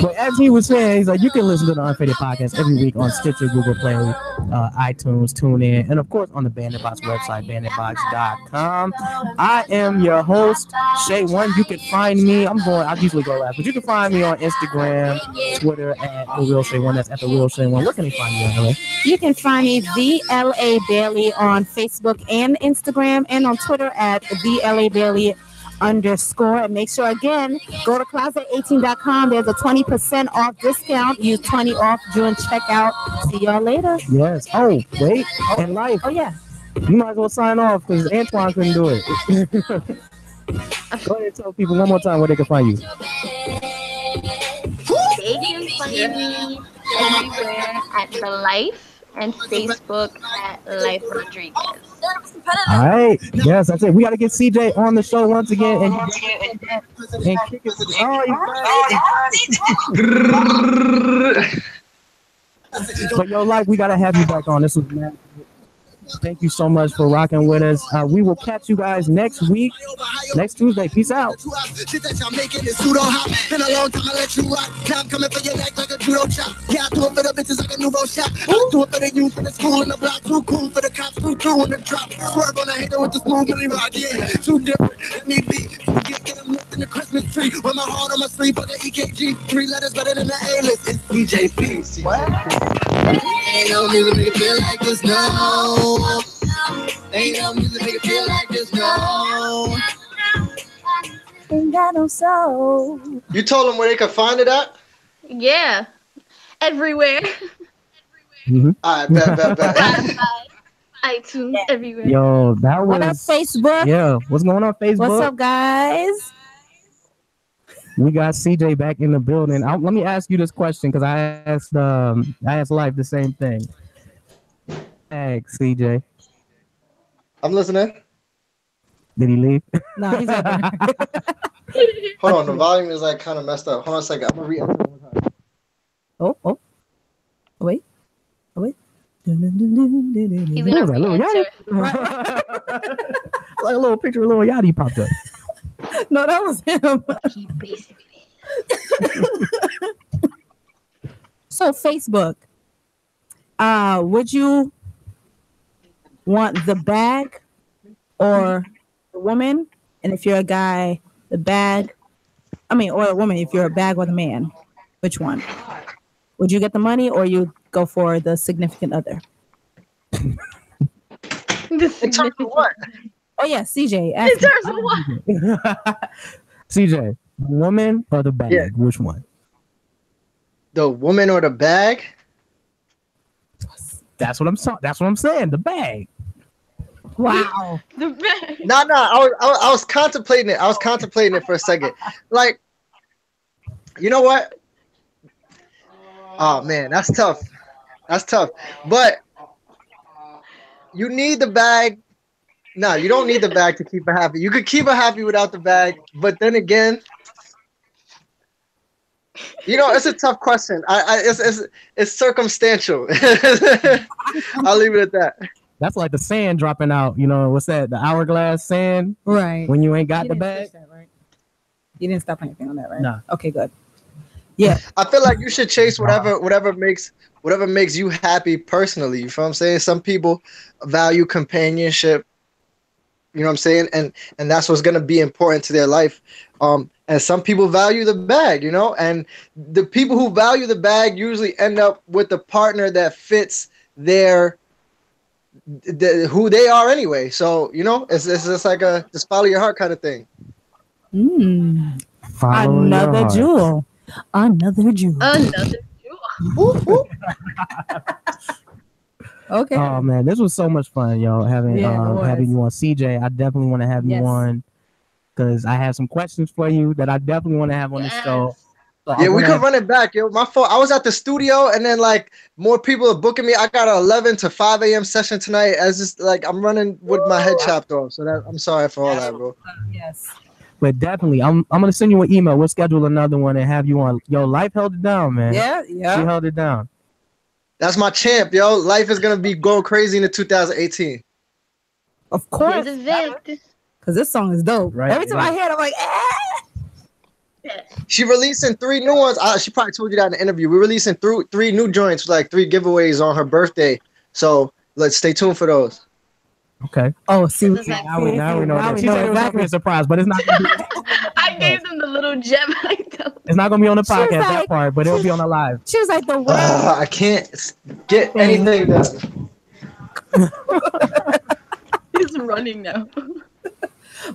Speaker 2: But as he was saying, he's like, you can listen to the Unfaded Podcast every week on Stitcher, Google Play, iTunes, TuneIn, and of course on the Bandit Box website, banditbox.com. I am your host, Shay One. You can find me. I usually go last, but you can find me on Instagram, Twitter at The Real Shay One. That's at The Real Shay One. Where can you find me, Anna?
Speaker 3: You can find me The LA Bailey on Facebook and Instagram, and on Twitter at The LA Bailey _. And make sure, again, go to closet18.com. There's a 20% off discount. Use 20 off during checkout. See y'all later.
Speaker 2: Yes. Oh, wait. And life.
Speaker 3: Oh, yeah.
Speaker 2: You might as well sign off because Antoine couldn't do it. Go ahead and tell people one more time where they can find you.
Speaker 5: They can find me everywhere at The Life and Facebook at Life Rodriguez.
Speaker 2: All right. Yes, that's it. We got to get CJ on the show once again and kick it. So, Life, we got to have you back on. This was mad. Thank you so much for rocking with us. We will catch you guys next week, next Tuesday. Peace out.
Speaker 8: Shit that y'all making is pseudo hot. Been a long time, I let you rock. Now I'm coming for your neck like a judo chop. Yeah, I do it for the bitches like a nouveau shot. I do it for the youth in the school and the block. Too cool for the cops, too true in the drop. Swerve on the hater with the smooth Billy Rock. Yeah, too different. Let me be. Get them left in the Christmas tree. With my heart on my sleeve, but the EKG. 3 letters better than the A-list. It's CJP.
Speaker 1: What?
Speaker 8: Ain't no music make it feel like this, no. Ain't no music make it feel like this, no.
Speaker 3: Ain't got no soul.
Speaker 1: You told them where they could find it at?
Speaker 5: Yeah. Everywhere.
Speaker 2: Mm-hmm.
Speaker 1: All right, bet.
Speaker 5: Spotify, iTunes, everywhere.
Speaker 2: Yo, that was.
Speaker 3: What up, Facebook?
Speaker 2: Yeah, what's going on, Facebook?
Speaker 3: What's up, guys?
Speaker 2: We got CJ back in the building. Let me ask you this question because I asked Life the same thing. Hey, CJ.
Speaker 1: I'm listening.
Speaker 2: Did he leave?
Speaker 3: No, he's up there.
Speaker 1: Hold on, the volume is like kind of messed up. Hold on a second. I'm gonna re-enter it one more time.
Speaker 3: Oh, wait.
Speaker 5: He's
Speaker 2: What
Speaker 5: gonna
Speaker 2: was that, Lil
Speaker 5: re-enter.
Speaker 2: Yachty? Like a little picture of Lil Yachty popped up.
Speaker 3: No, that was him.
Speaker 5: He basically.
Speaker 3: So Facebook, would you want the bag or the woman? And if you're a guy, the bag. Or a woman, if you're a bag or the man, which one? Would you get the money or you go for the significant other?
Speaker 1: In terms of what?
Speaker 3: Oh yeah, CJ.
Speaker 5: In terms of what?
Speaker 2: CJ, woman or the bag?
Speaker 1: Yeah.
Speaker 2: Which one?
Speaker 1: The woman or the bag?
Speaker 2: That's what I'm saying. The bag.
Speaker 3: Wow.
Speaker 5: The bag.
Speaker 1: No. I was contemplating it. I was contemplating it for a second. Like, you know what? Oh man, that's tough. But you need the bag. No, you don't need the bag to keep her happy. You could keep her happy without the bag, but then again, it's a tough question. It's circumstantial. I'll leave it at that.
Speaker 2: That's like the sand dropping out. What's that? The hourglass sand?
Speaker 3: Right.
Speaker 2: When you ain't got the bag?
Speaker 3: That, right? You didn't stop anything on that, right?
Speaker 2: No.
Speaker 3: Okay, good. Yeah.
Speaker 1: I feel like you should chase whatever makes you happy personally. You feel what I'm saying? Some people value companionship. You know what I'm saying? And that's what's gonna be important to their life. And some people value the bag, and the people who value the bag usually end up with the partner that fits who they are anyway. So, it's just like a just follow your heart kind of thing.
Speaker 3: Another jewel. Okay.
Speaker 2: Oh man, this was so much fun, y'all. Having you on, CJ. I definitely want to have you on because I have some questions for you that I definitely want to have on the show. So
Speaker 1: yeah, we could run it back, yo. My fault. I was at the studio, and then like more people are booking me. I got an 11 to 5 a.m. session tonight. As just like I'm running with my head chopped off. So I'm sorry for all that, bro.
Speaker 3: Yes.
Speaker 2: But definitely, I'm gonna send you an email. We'll schedule another one and have you on. Yo, Life held it down, man.
Speaker 3: Yeah.
Speaker 2: She held it down.
Speaker 1: That's my champ, yo. Life is gonna be going crazy in 2018.
Speaker 3: Of course. Because this song is dope.
Speaker 2: Right.
Speaker 3: Every time I hear it, I'm like,
Speaker 1: She releasing 3 new ones. She probably told you that in the interview. We're releasing 3 new joints, like 3 giveaways on her birthday. So let's stay tuned for those.
Speaker 2: Okay.
Speaker 3: Oh, see,
Speaker 2: now we know that. She said it was gonna be a surprise, but it's not gonna be.
Speaker 5: I gave them the little gem.
Speaker 2: It's not gonna be on the podcast, that part, but it'll be on the live.
Speaker 3: She was like the
Speaker 1: I can't get anything done.
Speaker 5: He's running now.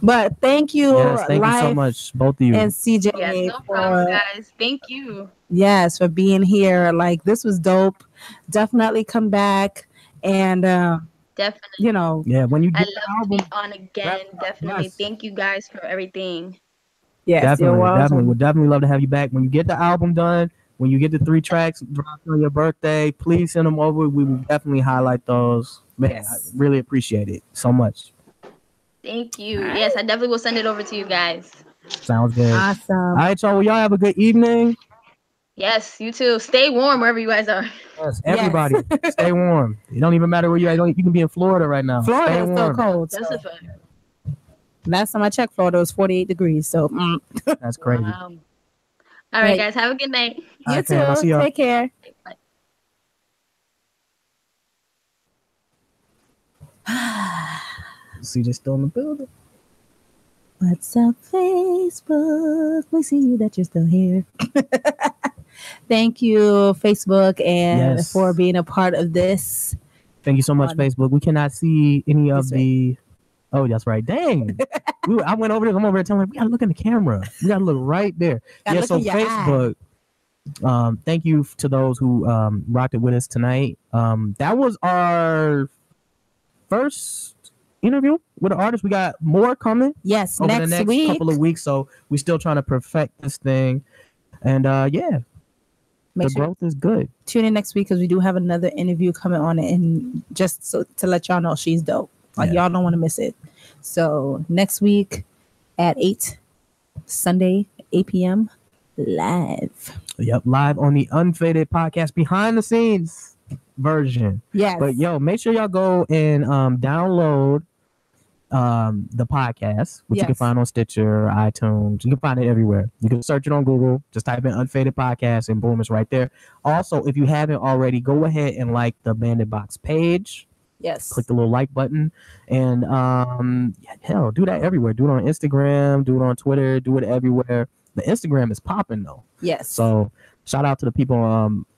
Speaker 3: But thank you,
Speaker 2: thank you so much, both of you.
Speaker 3: And CJ.
Speaker 5: Yes, no problem, guys. Thank you.
Speaker 3: Yes, for being here. Like, this was dope. Definitely come back and
Speaker 5: definitely.
Speaker 2: Yeah, when you get
Speaker 5: I love to be on again. Definitely. Yes. Thank you guys for everything.
Speaker 3: Yes,
Speaker 2: definitely. We'd definitely love to have you back. When you get the album done, when you get the 3 tracks dropped on your birthday, please send them over. We will definitely highlight those. Man, I really appreciate it so much.
Speaker 5: Thank you. Right. Yes, I definitely will send it over to you guys.
Speaker 2: Sounds good.
Speaker 3: Awesome.
Speaker 2: All right, y'all. Well, y'all have a good evening.
Speaker 5: Yes, you too. Stay warm wherever you guys are.
Speaker 2: Yes, everybody, stay warm. It don't even matter where you are. You can be in Florida right now.
Speaker 3: Florida is so cold.
Speaker 5: That's a fact.
Speaker 3: Last time I checked, Florida was 48 degrees. So
Speaker 2: that's crazy.
Speaker 5: Wow. All right, guys. Have a good night.
Speaker 3: You too. Take care.
Speaker 5: Bye.
Speaker 2: CJ still in the building.
Speaker 3: What's up, Facebook? We see that you're still here. Thank you, Facebook, and for being a part of this.
Speaker 2: Thank you so much, Facebook. We cannot see any of the. Oh, that's right. Dang. I went over there. I'm over there telling her, we gotta look in the camera. We gotta look right there. Yeah, so Facebook. Thank you to those who rocked it with us tonight. That was our first interview with an artist. We got more coming.
Speaker 3: Yes,
Speaker 2: over
Speaker 3: next
Speaker 2: the next
Speaker 3: week.
Speaker 2: couple of weeks. So we're still trying to perfect this thing. And the growth is good.
Speaker 3: Tune in next week because we do have another interview coming on, and just so to let y'all know, she's dope. Like y'all don't want to miss it. So next week at 8, Sunday, 8 p.m. live.
Speaker 2: Yep, live on the Unfaded podcast, behind the scenes version.
Speaker 3: Yes.
Speaker 2: But make sure y'all go and download the podcast, which you can find on Stitcher, iTunes. You can find it everywhere. You can search it on Google. Just type in Unfaded podcast and boom, it's right there. Also, if you haven't already, go ahead and like the Bandit Box page.
Speaker 3: Yes.
Speaker 2: Click the little like button and hell, do that everywhere. Do it on Instagram, do it on Twitter, do it everywhere. The Instagram is popping though.
Speaker 3: Yes.
Speaker 2: So shout out to the people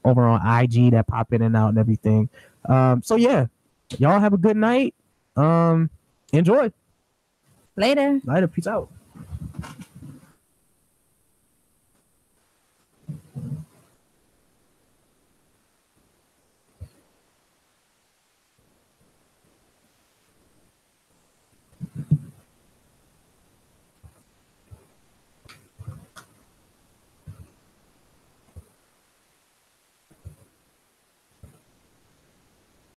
Speaker 2: over on IG that pop in and out and everything. So yeah, y'all have a good night. Enjoy.
Speaker 3: Later.
Speaker 2: Peace out.